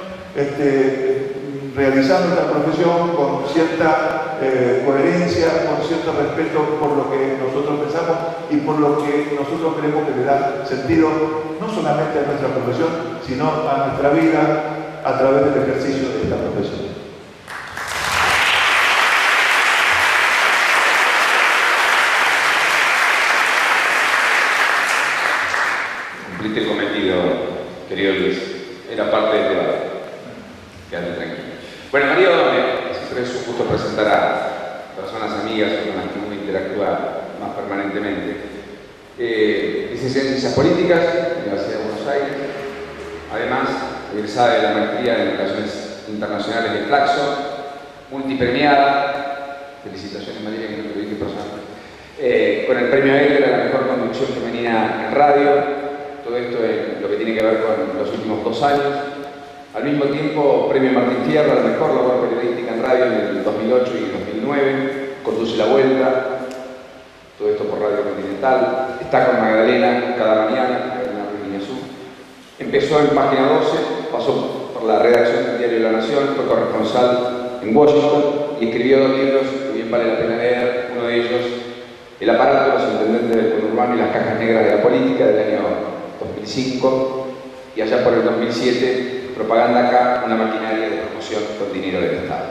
[SPEAKER 5] realizar nuestra profesión con cierta coherencia, con cierto respeto por lo que nosotros pensamos y por lo que nosotros creemos que le da sentido no solamente a nuestra profesión, sino a nuestra vida a través del ejercicio de esta profesión.
[SPEAKER 4] Cumpliste el cometido, querido Luis. Era parte del debate. Quédate tranquilo. Bueno, María O'Donnell, siempre es un gusto presentar a personas amigas con las que uno interactúa más permanentemente. Licenciada en Ciencias Políticas, Universidad de Buenos Aires. Además, egresada de la maestría en Relaciones Internacionales de Flaxo, multipremiada. Felicitaciones, María, que no te lo dije personalmente. Con el premio Edgar a la mejor conducción femenina en radio. Todo esto es lo que tiene que ver con los últimos 2 años. Al mismo tiempo, premio Martín Fierro a la mejor labor periodística en radio en el 2008 y 2009. Conduce La Vuelta. Todo esto por Radio Continental. Está con Magdalena cada mañana, Magdalena Ruiz. Empezó en Página 12, pasó por la redacción del diario La Nación, fue corresponsal en Washington y escribió 2 libros que bien vale la pena leer. Uno de ellos, El aparato de los intendentes del conurbano y las cajas negras de la política, del año 2005, y allá por el 2007, Propaganda Acá, una maquinaria de promoción con dinero del Estado.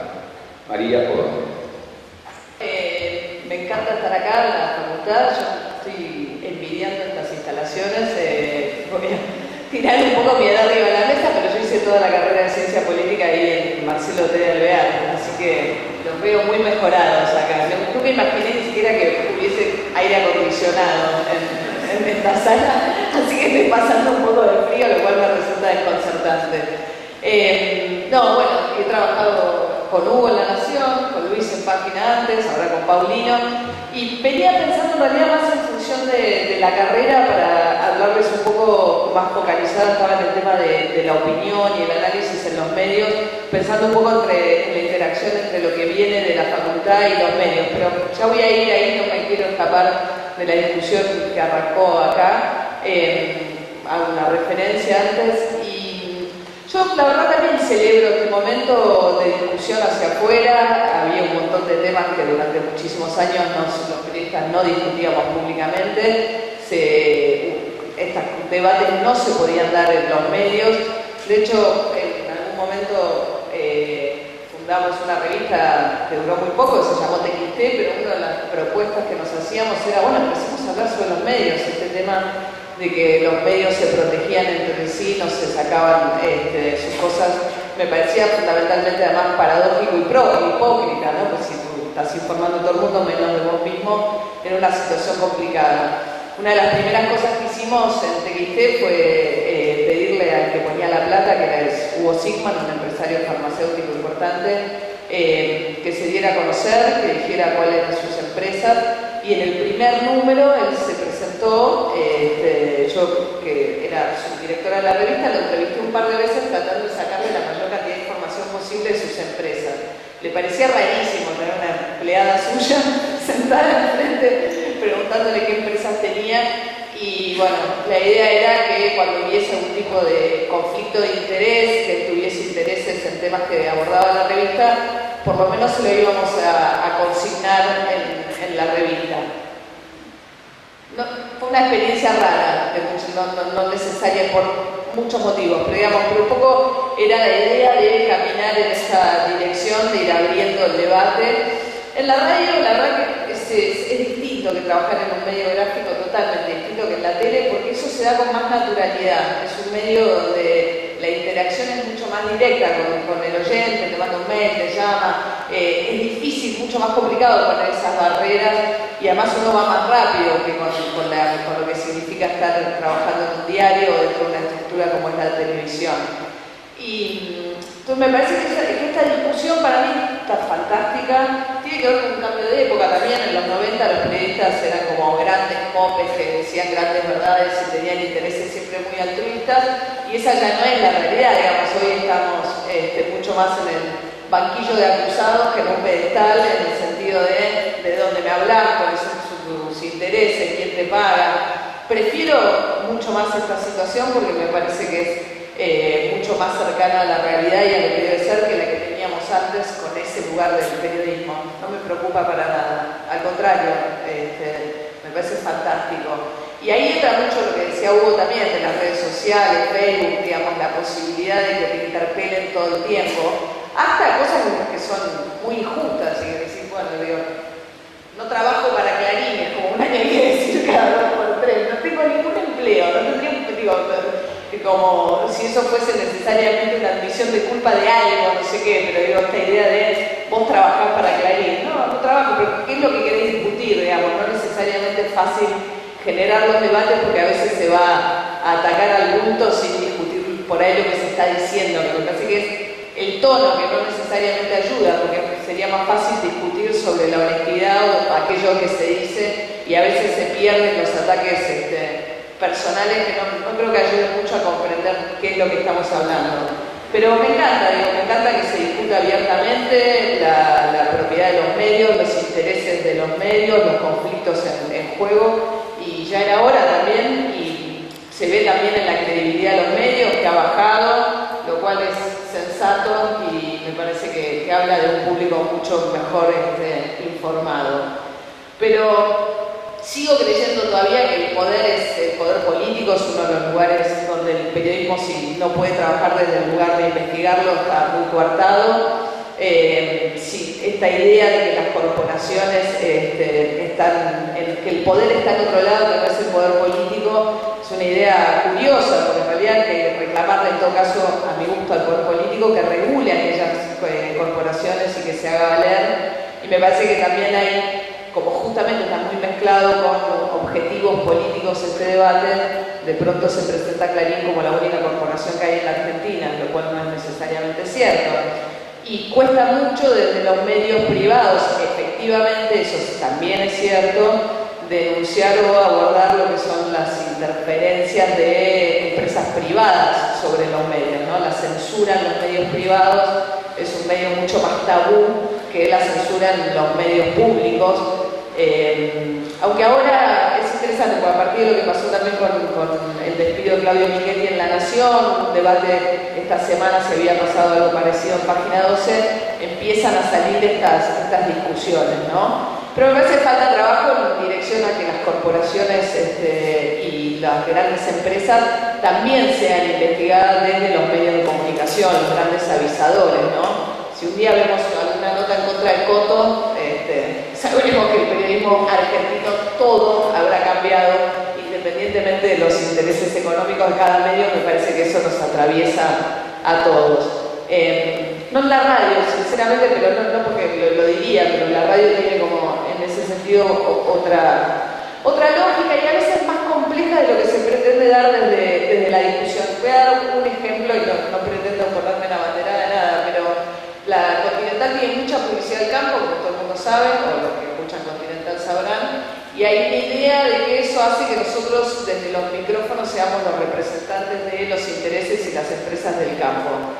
[SPEAKER 4] María O'Donnell.
[SPEAKER 6] Me encanta estar acá en la facultad, yo estoy envidiando estas instalaciones, voy a tirar un poco mi edad arriba de la mesa, pero yo hice toda la carrera de Ciencia Política ahí en Marcelo T. de Alvear, así que los veo muy mejorados acá. No me imaginé ni siquiera que hubiese aire acondicionado en esta sala, así que estoy pasando un poco de frío, lo cual me resulta desconcertante. No, bueno, he trabajado con Hugo en La Nación, con Luis en Página antes, ahora con Paulino, y venía pensando en realidad más en función de la carrera para hablarles un poco más focalizada, estaba en el tema de la opinión y el análisis en los medios, pensando un poco en la interacción entre lo que viene de la facultad y los medios, pero ya voy a ir ahí, no me quiero escapar de la discusión que arrancó acá, hago una referencia antes, y yo la verdad también celebro este momento de discusión hacia afuera. Había un montón de temas que durante muchísimos años los periodistas no discutíamos públicamente, estos debates no se podían dar en los medios. De hecho, en algún momento fundamos una revista que duró muy poco, se llamó TXT, pero una de las propuestas que nos hacíamos era, bueno, empecemos a hablar sobre los medios, este tema de que los medios se protegían entre sí, no se sacaban sus cosas, me parecía fundamentalmente además paradójico y hipócrita, ¿no? Pues si tú estás informando a todo el mundo menos de vos mismo, era una situación complicada. Una de las primeras cosas que hicimos en TXT fue pedirle al que ponía la plata, que era Hugo Sigman, un empresario farmacéutico importante, que se diera a conocer, que dijera cuáles eran sus empresas, y en el primer número él se presentó, yo que era subdirectora de la revista, lo entrevisté un par de veces tratando de sacarle la mayor cantidad de información posible de sus empresas. Le parecía rarísimo tener una empleada suya sentada enfrente preguntándole qué empresas tenía. Y bueno, la idea era que cuando hubiese algún tipo de conflicto de interés, que tuviese intereses en temas que abordaba la revista, por lo menos se lo íbamos a consignar en la revista. No, fue una experiencia rara, no necesaria por muchos motivos, pero digamos, pero un poco era la idea de caminar en esa dirección, de ir abriendo el debate. En la radio, la verdad que es distinto que trabajar en un medio gráfico, totalmente distinto que en la tele, porque eso se da con más naturalidad. Es un medio donde la interacción es mucho más directa con el oyente, te manda un mail, te llama. Es difícil, mucho más complicado poner esas barreras, y además uno va más rápido que con lo que significa estar trabajando en un diario o dentro de una estructura como es la televisión. Y entonces me parece que esta discusión para mí está fantástica, tiene que ver con un cambio de época también. En los 90 los periodistas eran como grandes popes que decían grandes verdades y tenían intereses siempre muy altruistas, y esa ya no es la realidad, digamos. Hoy estamos mucho más en el banquillo de acusados que en un pedestal, en el sentido de dónde me hablas, cuáles son sus intereses, quién te paga. Prefiero mucho más esta situación porque me parece que es mucho más cercana a la realidad y a lo que debe ser que la que teníamos antes con ese lugar del periodismo. No me preocupa para nada, al contrario, me parece fantástico. Y ahí entra mucho lo que decía Hugo también de las redes sociales. sociales, Facebook, digamos, la posibilidad de que te interpelen todo el tiempo, hasta cosas que son muy injustas, y decir, bueno, digo, no trabajo para Clarín, es como un año hay que decir cada 2 por 3, no tengo ningún empleo, no tendría, digo, como si eso fuese necesariamente una admisión de culpa de algo, no sé qué, pero digo, esta idea de vos trabajás para Clarín, no trabajo, pero ¿qué es lo que querés discutir, digamos? No necesariamente es fácil generar los debates porque a veces se va a atacar al punto sin discutir por ahí lo que se está diciendo, pero me parece que es el tono que no necesariamente ayuda, porque sería más fácil discutir sobre la honestidad o aquello que se dice y a veces se pierden los ataques personales que no creo que ayuden mucho a comprender qué es lo que estamos hablando. Pero me encanta que se discuta abiertamente la propiedad de los medios, los intereses de los medios, los conflictos en juego, y ya era hora también, y se ve también en la credibilidad de los medios que ha bajado, lo cual es sensato y me parece que habla de un público mucho mejor informado. Pero sigo creyendo todavía que el poder político es uno de los lugares donde el periodismo, si no puede trabajar desde el lugar de investigarlo, está muy coartado. Sí, esta idea de que las corporaciones están, que el poder está en otro lado, que no es el poder político, es una idea curiosa, porque en realidad hay que reclamarle en todo caso, a mi gusto, al poder político que regule aquellas corporaciones y que se haga valer. Y me parece que también hay, como justamente está muy mezclado con objetivos políticos este debate, de pronto se presenta Clarín como la única corporación que hay en la Argentina, lo cual no es necesariamente cierto. Y cuesta mucho desde los medios privados, efectivamente, eso también es cierto, denunciar o abordar lo que son las interferencias de empresas privadas sobre los medios, ¿no? La censura en los medios privados es un medio mucho más tabú que la censura en los medios públicos. Aunque ahora es interesante, porque a partir de lo que pasó también con el despido de Claudio Michetti en La Nación, un debate esta semana, se había pasado algo parecido en Página 12, empiezan a salir estas discusiones, ¿no? Pero me parece que falta trabajo en dirección a que las corporaciones y las grandes empresas también sean investigadas desde los medios de comunicación, los grandes avisadores, ¿no? Si un día vemos alguna nota en contra del Coto, sabremos que el periodismo argentino todo habrá cambiado, independientemente de los intereses económicos de cada medio. Me parece que eso nos atraviesa a todos. No en la radio, sinceramente, pero no porque lo diría, pero la radio tiene como en ese sentido otra lógica y a veces más compleja de lo que se pretende dar desde la discusión. Voy a dar un ejemplo y no pretendo ponerme la bandera de nada, pero la Continental tiene mucha publicidad del campo, como todo el mundo sabe, o los que escuchan Continental sabrán, y hay una idea de que eso hace que nosotros desde los micrófonos seamos los representantes de los intereses y las empresas del campo.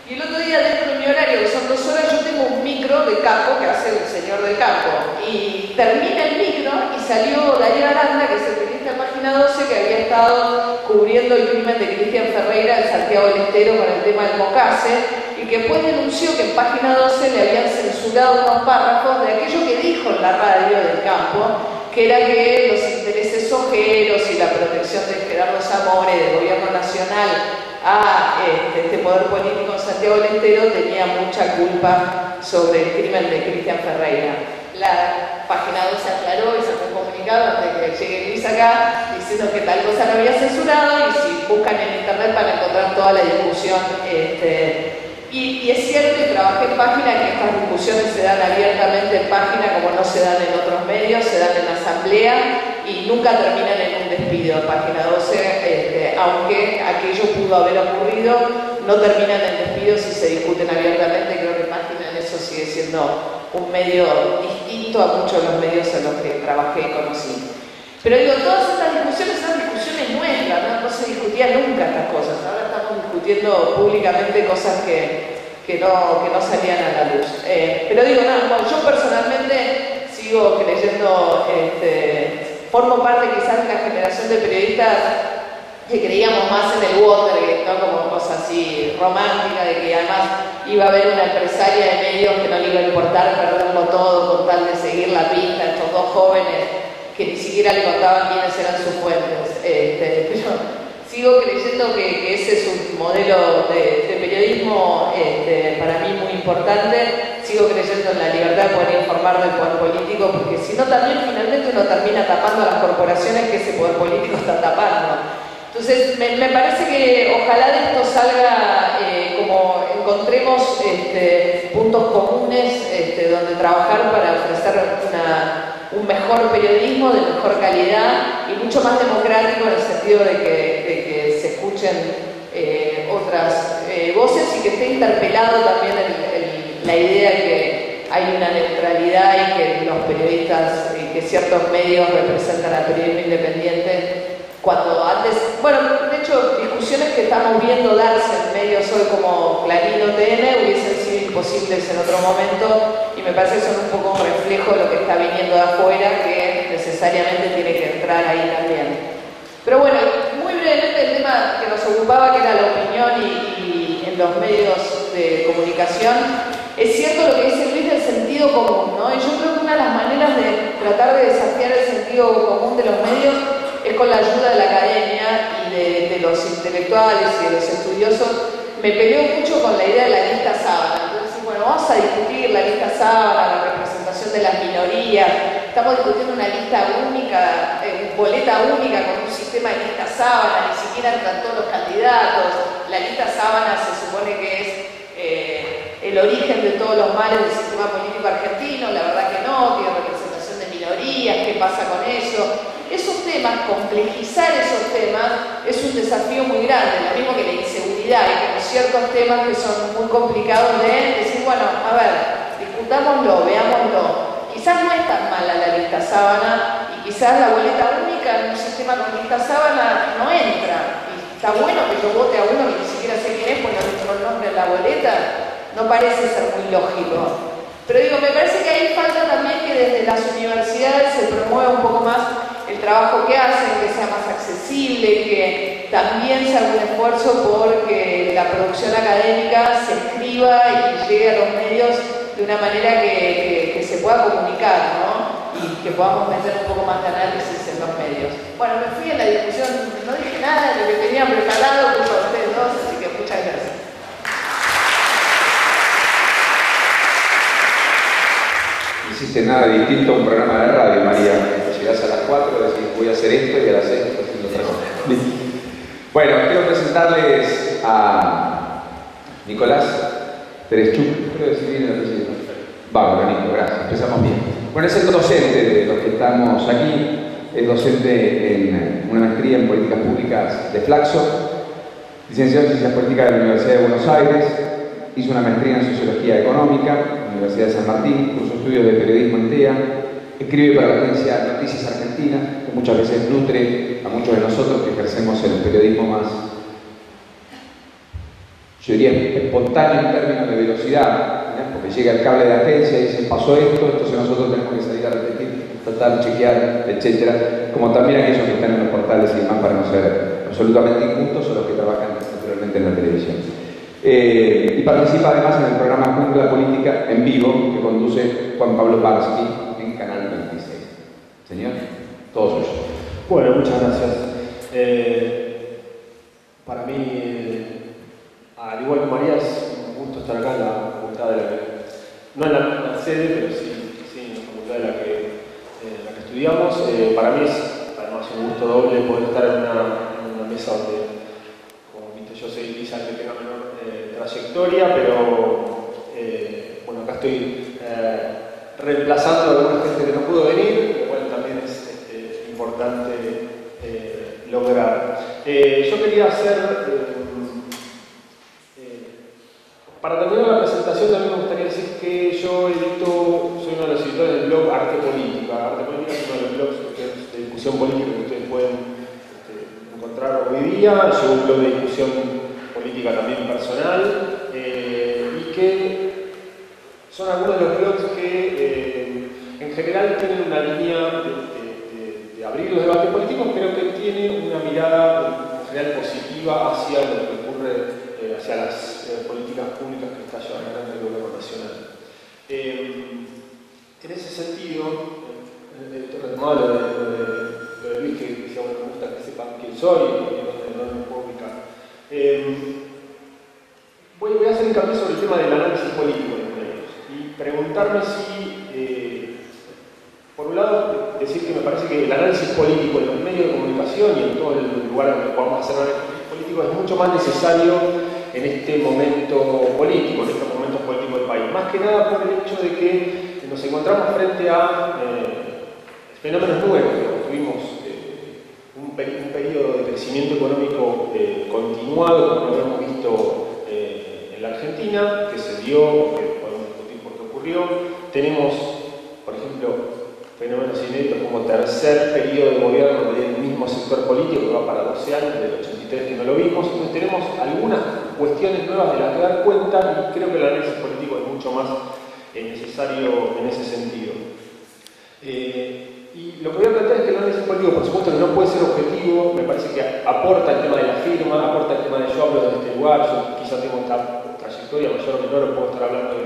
[SPEAKER 6] Y el otro día, dentro de mi horario, que son 2 horas, yo tengo un micro de campo que hace el señor del campo. Y termina el micro y salió Darío Aranda, que es el periodista de Página 12, que había estado cubriendo el crimen de Cristian Ferreira en Santiago del Estero con el tema del Mocase, y que después denunció que en Página 12 le habían censurado unos párrafos de aquello que dijo en la radio del campo, que era que los intereses ojeros y la protección de Gerardo Zamora y del gobierno nacional a este poder político en Santiago del Estero tenía mucha culpa sobre el crimen de Cristian Ferreira. La Página 12 aclaró y sacó un comunicado antes de que llegue Luis acá diciendo que tal cosa no había censurado, y si buscan en internet van a encontrar toda la discusión. Y es cierto, y trabajé en Página, que estas discusiones se dan abiertamente en Página como no se dan en otros medios, se dan en asamblea y nunca terminan en un despido. Página 12, aunque aquello pudo haber ocurrido, no terminan en despidos y se discuten abiertamente. Creo que Página en eso sigue siendo un medio distinto a muchos de los medios en los que trabajé y conocí. Pero digo, todas estas discusiones son discusiones nuestras, no se discutían nunca estas cosas. Ahora estamos discutiendo públicamente cosas que no salían a la luz. Pero digo, yo personalmente sigo creyendo, formo parte quizás de la generación de periodistas que creíamos más en el Watergate, ¿no? Como cosa así romántica, de que además iba a haber una empresaria de medios que no le iba a importar perderlo todo con tal de seguir la pista, estos 2 jóvenes que ni siquiera le contaban quiénes eran sus fuentes. Pero sigo creyendo que ese es un modelo de periodismo para mí muy importante. Sigo creyendo en la libertad de poder informar del poder político, porque si no también finalmente uno termina tapando a las corporaciones que ese poder político está tapando. Entonces me parece que ojalá de esto salga como encontremos puntos comunes donde trabajar para ofrecer un mejor periodismo de mejor calidad y mucho más democrático en el sentido de que se escuchen otras voces y que esté interpelado también la idea de que hay una neutralidad y que los periodistas y que ciertos medios representan al periodismo independiente. Cuando antes, bueno, de hecho, discusiones que estamos viendo darse en medios hoy como Clarín o TN hubiesen sido imposibles en otro momento y me parece que son un poco un reflejo de lo que está viniendo de afuera, que necesariamente tiene que entrar ahí también. Pero bueno, muy brevemente el tema que nos ocupaba, que era la opinión y en los medios de comunicación. Es cierto lo que dice Luis del sentido común, ¿no? Y yo creo que una de las maneras de tratar de desafiar el sentido común de los medios es con la ayuda de la academia y de los intelectuales y de los estudiosos. Me peleo mucho con la idea de la lista sábana. Entonces, bueno, vamos a discutir la lista sábana, la representación de las minorías. Estamos discutiendo una lista única, boleta única con un sistema de lista sábana, ni siquiera entran todos los candidatos. La lista sábana se supone que es el origen de todos los males del sistema político argentino. La verdad que no, tiene representación de minorías, ¿qué pasa con eso? Esos temas, complejizar esos temas es un desafío muy grande, lo mismo que la inseguridad y como ciertos temas que son muy complicados de decir, bueno, a ver, discutámoslo, veámoslo. Quizás no es tan mala la lista sábana y quizás la boleta única en un sistema con lista sábana no entra. Y está bueno que yo vote a uno que ni siquiera sé quién es porque no tengo el nombre en la boleta, no parece ser muy lógico. Pero digo, me parece que ahí falta también que desde las universidades se promueva un poco más el trabajo que hacen, que sea más accesible, que también se haga un esfuerzo por que la producción académica se escriba y llegue a los medios de una manera que se pueda comunicar, ¿no? Y que podamos meter un poco más de análisis en los medios. Bueno, me fui en la discusión, no dije nada de lo que tenía preparado por ustedes dos, así que muchas gracias.
[SPEAKER 4] No hiciste nada distinto a un programa de radio, María. Llegás a las 4, decís voy a hacer esto y a las 6 estoy haciendo otra cosa. Bueno, quiero presentarles a Nicolás Terechuk. Creo decir bien el apellido. Bárbaro, Nico, gracias. Empezamos bien. Bueno, es el docente de los que estamos aquí. Es docente en una maestría en políticas públicas de Flaxo, licenciado en Ciencias Políticas de la Universidad de Buenos Aires, hizo una maestría en Sociología Económica en la Universidad de San Martín, cursó estudios de periodismo en TEA, escribe para la agencia Noticias Argentinas, que muchas veces nutre a muchos de nosotros que ejercemos el periodismo más, yo diría, espontáneo en términos de velocidad, ¿no? Porque llega el cable de agencia y dice, pasó esto, entonces nosotros tenemos que salir a repetir, tratar, chequear, etc. Como también aquellos que están en los portales y demás para no ser absolutamente injustos o los que trabajan naturalmente en la televisión. Y participa además en el programa Jungla Política en vivo que conduce Juan Pablo Barsky en Canal 26. Señor, todo suyo.
[SPEAKER 7] Bueno, muchas gracias. Para mí, al igual que María, es un gusto estar acá en la facultad de la que, no en la sede, pero sí en la facultad de la que estudiamos. Para mí es además un gusto doble poder estar en una mesa donde, como viste, yo soy quizás el que tenga menor trayectoria, pero bueno, acá estoy reemplazando a alguna gente que no pudo venir, lo cual también es importante lograr. Yo quería hacer, para terminar la presentación, también me gustaría decir que yo soy uno de los editores del blog Arte Política. Arte Política es uno de los blogs de discusión política que ustedes pueden encontrar hoy día. Yo un blog de discusión política también personal, y que son algunos de los blogs que en general tienen una línea de abrir los debates políticos, pero que tiene una mirada en general positiva hacia lo que ocurre, hacia las políticas públicas que está llevando el gobierno nacional. En ese sentido, retomado lo de Luis, que decía, bueno, me gusta que sepan quién soy y dónde Voy a hacer hincapié sobre el tema del análisis político de los medios y preguntarme si, por un lado, decir que me parece que el análisis político en los medios de comunicación y en todo el lugar donde podamos hacer análisis político es mucho más necesario en este momento político, en estos momentos políticos del país. Más que nada por el hecho de que nos encontramos frente a fenómenos nuevos. Tuvimos un periodo de crecimiento económico continuado, como lo habíamos visto en la Argentina, que se dio, que podemos discutir por qué ocurrió. Tenemos, por ejemplo, fenómenos inéditos como tercer periodo de gobierno del mismo sector político, que va para 12 años, del 83 que no lo vimos. Entonces tenemos algunas cuestiones nuevas de las que dar cuenta y creo que el análisis político es mucho más necesario en ese sentido. Y lo que voy a plantear es que el análisis político, por supuesto, que no puede ser objetivo, me parece que aporta el tema de la firma, aporta el tema de yo hablo desde este lugar, yo quizá tengo esta trayectoria mayor o menor, puedo estar hablando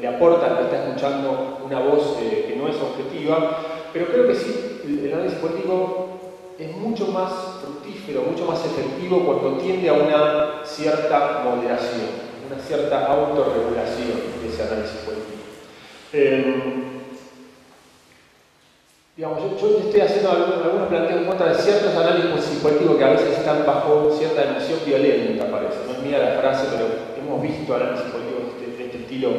[SPEAKER 7] le aporta al que está escuchando una voz que no es objetiva, pero creo que sí, el análisis político es mucho más fructífero, mucho más efectivo cuando tiende a una cierta moderación, una cierta autorregulación de ese análisis político. Digamos, yo estoy haciendo algunos planteos en contra de ciertos análisis políticos que a veces están bajo cierta emoción violenta, parece. No es mía la frase, pero hemos visto análisis políticos de este estilo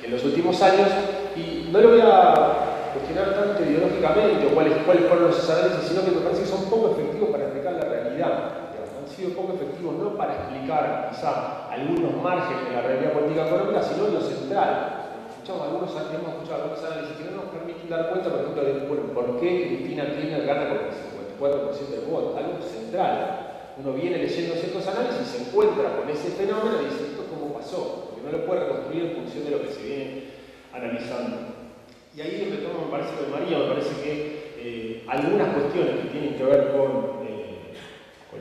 [SPEAKER 7] en los últimos años, y no lo voy a cuestionar tanto ideológicamente o cuáles fueron los análisis, sino que me parece que son poco efectivos para explicar la realidad. Han sido poco efectivos no para explicar quizá algunos márgenes de la realidad política económica, sino en lo central. Hemos escuchado algunos análisis que no nos permiten dar cuenta, por ejemplo, de por qué Cristina Kirchner gana con el 54% del voto, algo central. Uno viene leyendo ciertos análisis y se encuentra con ese fenómeno y dice, ¿esto cómo pasó? Porque no lo puede reconstruir en función de lo que se viene analizando. Y ahí lo que me parece de María, me parece que algunas cuestiones que tienen que ver con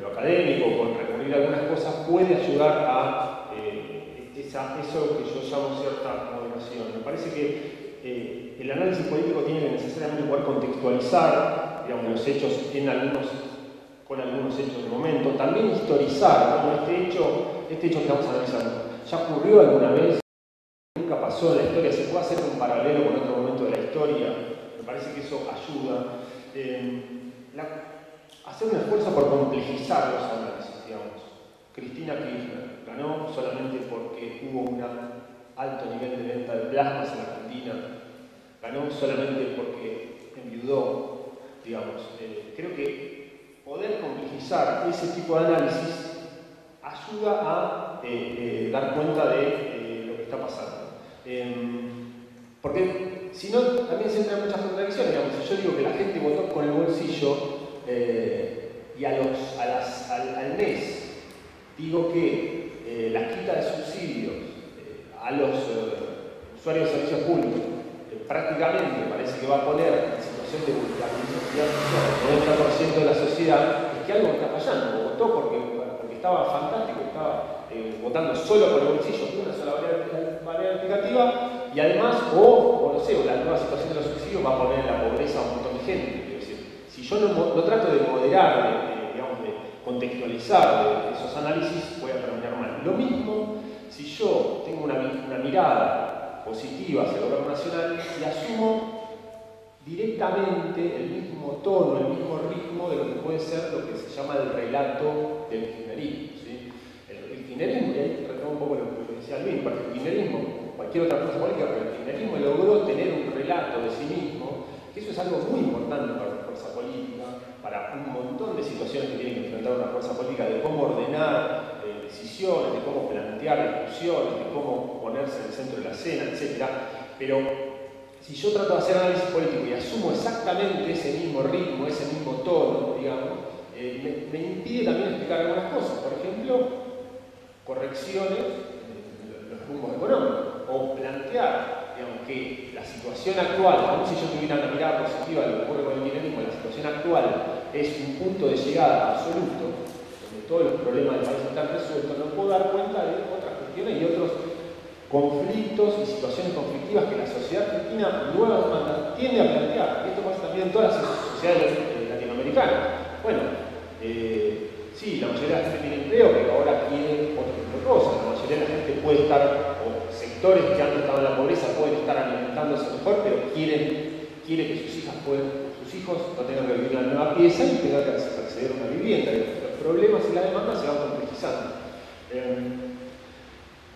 [SPEAKER 7] lo académico, con recurrir a algunas cosas, puede ayudar a eso que yo llamo cierta moderación. Me parece que el análisis político tiene que necesariamente poder contextualizar, digamos, los hechos con algunos hechos del momento, también historizar, ¿no? Este hecho que estamos analizando, ¿ya ocurrió alguna vez? ¿Nunca pasó en la historia? ¿Se puede hacer un paralelo con otro momento de la historia? Me parece que eso ayuda. Hacer un esfuerzo por complejizar los análisis, digamos. Cristina Kirchner ganó solamente porque hubo un alto nivel de venta de plasmas en Argentina, ganó solamente porque enviudó, digamos. Creo que poder complejizar ese tipo de análisis ayuda a dar cuenta de lo que está pasando. Porque si no, también se entran muchas contradicciones. Digamos, si yo digo que la gente votó con el bolsillo y al mes digo que la quita de subsidios a los usuarios de servicios públicos prácticamente parece que va a poner en situación de vulnerabilidad social al 90% de la sociedad, es que algo está fallando. Votó porque estaba fantástico, estaba votando solo por el bolsillo, una sola variable explicativa, y además, o no sé, la nueva situación de los subsidios va a poner en la pobreza a un montón de gente. Quiero decir, si yo no trato de moderar, de contextualizar esos análisis, voy a terminar mal. Lo mismo si yo tengo una mirada positiva hacia el gobierno nacional y asumo directamente el mismo tono, el mismo ritmo de lo que puede ser lo que se llama el relato del kirchnerismo. ¿Sí? El kirchnerismo, y ahí retomo un poco lo que decía Alvin, porque el kirchnerismo, cualquier otra cosa política, pero el kirchnerismo logró tener un relato de sí mismo, que eso es algo muy importante para una fuerza política, para un montón de situaciones que tiene que enfrentar una fuerza política, de cómo ordenar decisiones, de cómo plantear discusiones, de cómo ponerse en el centro de la escena, etc. Pero si yo trato de hacer análisis político y asumo exactamente ese mismo ritmo, ese mismo tono, digamos, me impide también explicar algunas cosas. Por ejemplo, correcciones en los rumbos económicos, o plantear, digamos, que la situación actual, aun si yo tuviera una mirada positiva de lo que ocurre con el kirchnerismo, la situación actual es un punto de llegada absoluto, donde todos los problemas del país están resueltos, no puedo dar cuenta de otras cuestiones y otros conflictos y situaciones conflictivas que la sociedad argentina nueva demanda tiende a plantear. Esto pasa también en todas las sociedades latinoamericanas. Bueno, sí, la mayoría de la gente tiene empleo, pero ahora quiere puede estar, o sectores que antes estaban en la pobreza pueden estar alimentándose mejor, pero quiere que sus hijos no tengan que vivir en la nueva pieza y tengan que acceder a una vivienda. Los problemas y la demanda se van complejizando.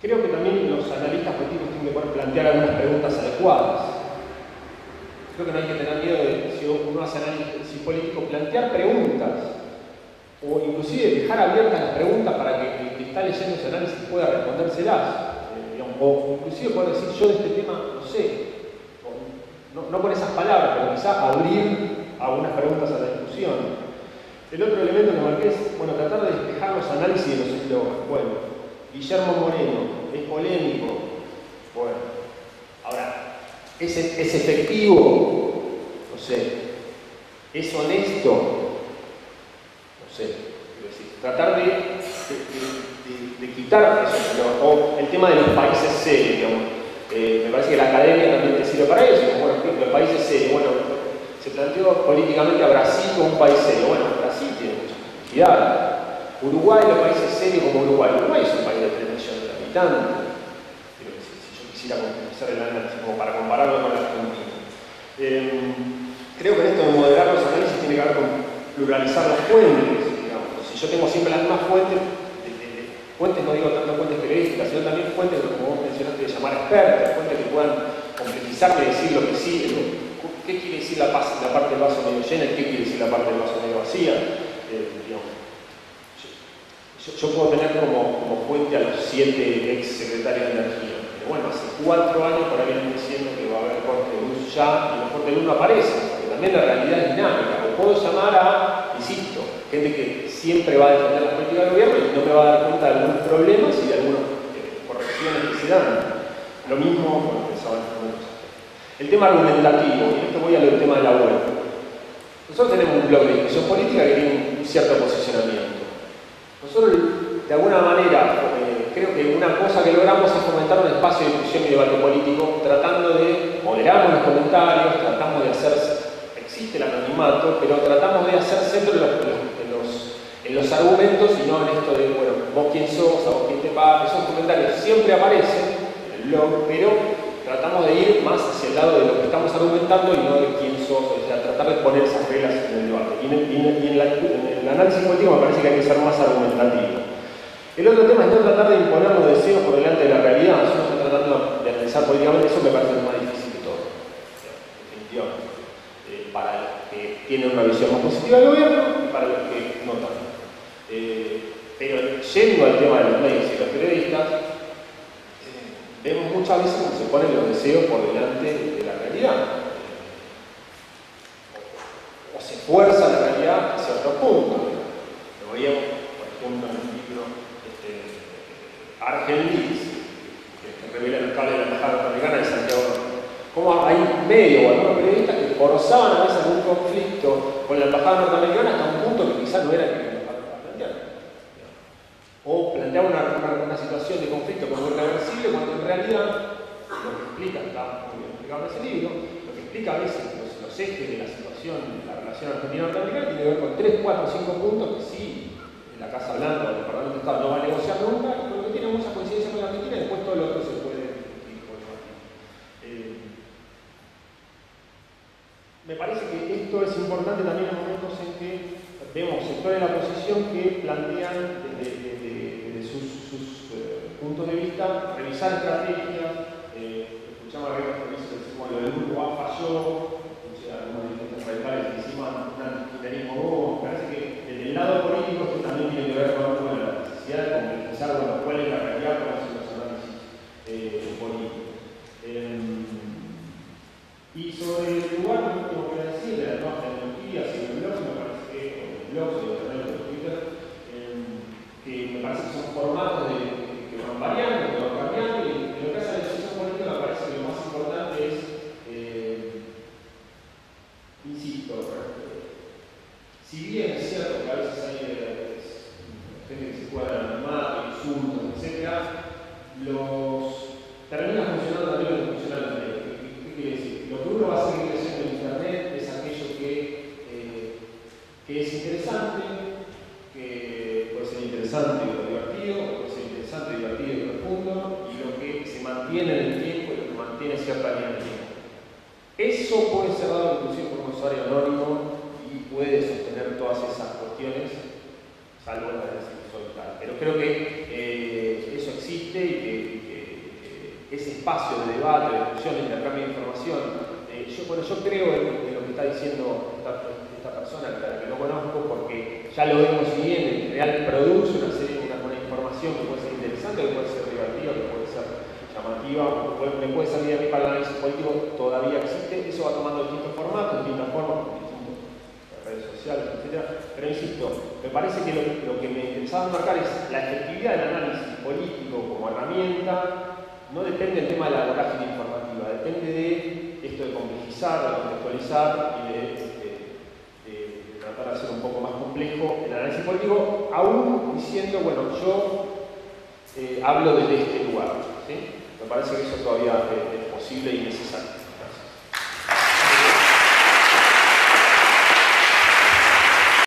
[SPEAKER 7] Creo que también los analistas políticos tienen que poder plantear algunas preguntas adecuadas. Creo que no hay que tener miedo de, si uno hace análisis político, plantear preguntas o inclusive dejar abiertas las preguntas para que el que está leyendo ese análisis pueda respondérselas. O inclusive poder decir, yo de este tema no sé, no con esas palabras, pero quizás abrir algunas preguntas a la discusión. El otro elemento que marqué es, bueno, tratar de despejar los análisis de los eslogans. Bueno, Guillermo Moreno, es polémico. Bueno, ahora, ¿es efectivo? No sé. ¿Es honesto? No sé. Quiero decir, tratar de quitar eso. O el tema de los países serios, digamos. Me parece que la academia también te sirve para eso. Bueno, por ejemplo, el país serio. Bueno, se planteó políticamente a Brasil como un país serio. Bueno, Brasil tiene mucha complejidad. Uruguay, los países serios como Uruguay. Uruguay es un país de 3 millones de habitantes. Pero si yo quisiera hacer el análisis como para compararlo con la Argentina. Creo que en esto de moderar los análisis tiene que ver con pluralizar las fuentes. Digamos. Si yo tengo siempre las mismas fuentes, fuentes no digo tanto fuentes periodísticas, sino también fuentes, como vos mencionaste, de llamar expertos, fuentes que puedan complejizar de decir lo que sí, qué quiere decir la parte del vaso medio llena y qué quiere decir la parte del vaso medio vacía. Yo puedo tener como fuente a los 7 ex secretarios de energía, pero bueno, hace 4 años por ahí vienen diciendo que va a haber corte de luz ya, y los cortes de luz no aparecen, porque también la realidad es dinámica. O puedo llamar a, insisto, gente que siempre va a defender la política del gobierno y no me va a dar cuenta de algunos problemas y de algunas correcciones que se dan. Lo mismo, bueno, pensaba en otros. El tema argumentativo, y esto voy a lo del tema de la web. Nosotros tenemos un blog de discusión política que tiene un cierto posicionamiento. Nosotros, de alguna manera, creo que una cosa que logramos es fomentar un espacio de discusión y debate político, tratando de moderar los comentarios, tratamos de hacer, existe el anonimato, pero tratamos de hacer centro en los argumentos y no en esto de, bueno, vos quién sos, a vos quién te paga. Esos comentarios siempre aparecen en el blog, pero tratamos de ir más hacia el lado de lo que estamos argumentando y no de quién sos, o sea, tratar de poner esas reglas en el debate. Y en el análisis político me parece que hay que ser más argumentativo. El otro tema es no tratar de imponer los deseos por delante de la realidad. Yo no estoy tratando de analizar políticamente, eso me parece lo más difícil de todo, definitivamente. Para los que tienen una visión más positiva del gobierno y para los que no tanto. Pero yendo al tema de los medios y los periodistas, vemos muchas veces cómo se ponen los deseos por delante de la realidad. O se fuerza la realidad hacia otro punto. Lo veíamos, por ejemplo, en el libro Argel Leaks, que revela el cable de la embajada norteamericana de Santiago. Cómo hay medios o algunos periodistas que forzaban a veces algún conflicto con la embajada norteamericana hasta un punto que quizás no era el que plantear. O planteaba una situación de conflicto como irreversible cuando en realidad lo que explica, está muy bien explicado en ese libro, lo que explica a veces los ejes de la situación de la relación argentina-norteamericana tiene que ver con 3, 4, 5 puntos que sí, la Casa Blanca o el Departamento de Estado no va a negociar nunca, y porque tiene mucha coincidencia con la Argentina y después todo lo otro se puede discutir con me parece que esto es importante también en momentos en que vemos sectores de la oposición que plantean desde sus puntos de vista revisar estrategias. Escuchamos a Guerra que dice lo del grupo A falló, algunos dirigentes radicales que hicimos un antikirchnerismo bobo. Me parece que desde el lado político esto también tiene que ver con la necesidad de complejizar cuál es la realidad, cuáles son los análisis políticos. Y sobre el lugar, lo último que voy a decir de las nuevas tecnologías y el blog, me parece que, el blog y el Twitter, que me parece que son formatos que van variando, que van cambiando, y en lo que hace a la decisión política me parece que lo más importante es, insisto, si bien es cierto que a veces hay gente que se juega en anonimato, insultos, etc., termina funcionando también lo que funciona en la ley. ¿Qué quiere decir? Lo que uno va a seguir creciendo en Internet es aquello que es interesante, que puede ser interesante y divertido, puede ser interesante, divertido y profundo, y mantiene en el tiempo y lo que mantiene cierta línea de tiempo. Eso puede ser dado inclusive por un usuario anónimo y puede sostener todas esas cuestiones, salvo la de solitaria. Pero creo que eso existe y que ese espacio de debate, de discusión, de intercambio de información, yo creo en lo que está diciendo esta persona, que no conozco, porque ya lo vemos bien, en real produce una información que puede ser interesante, que puede ser divertida, que puede ser llamativa, me puede servir a mí para el análisis político, todavía existe, eso va tomando distintos formatos, distintas formas, distintas redes sociales, etc. Pero insisto, me parece que lo que me interesaba marcar es la efectividad del análisis político como herramienta. No depende del tema de la vorágine informativa, depende de esto de complejizar, de contextualizar y de tratar de hacer un poco más complejo el análisis político, aún diciendo, bueno, yo hablo desde este lugar, ¿sí? Me parece que eso todavía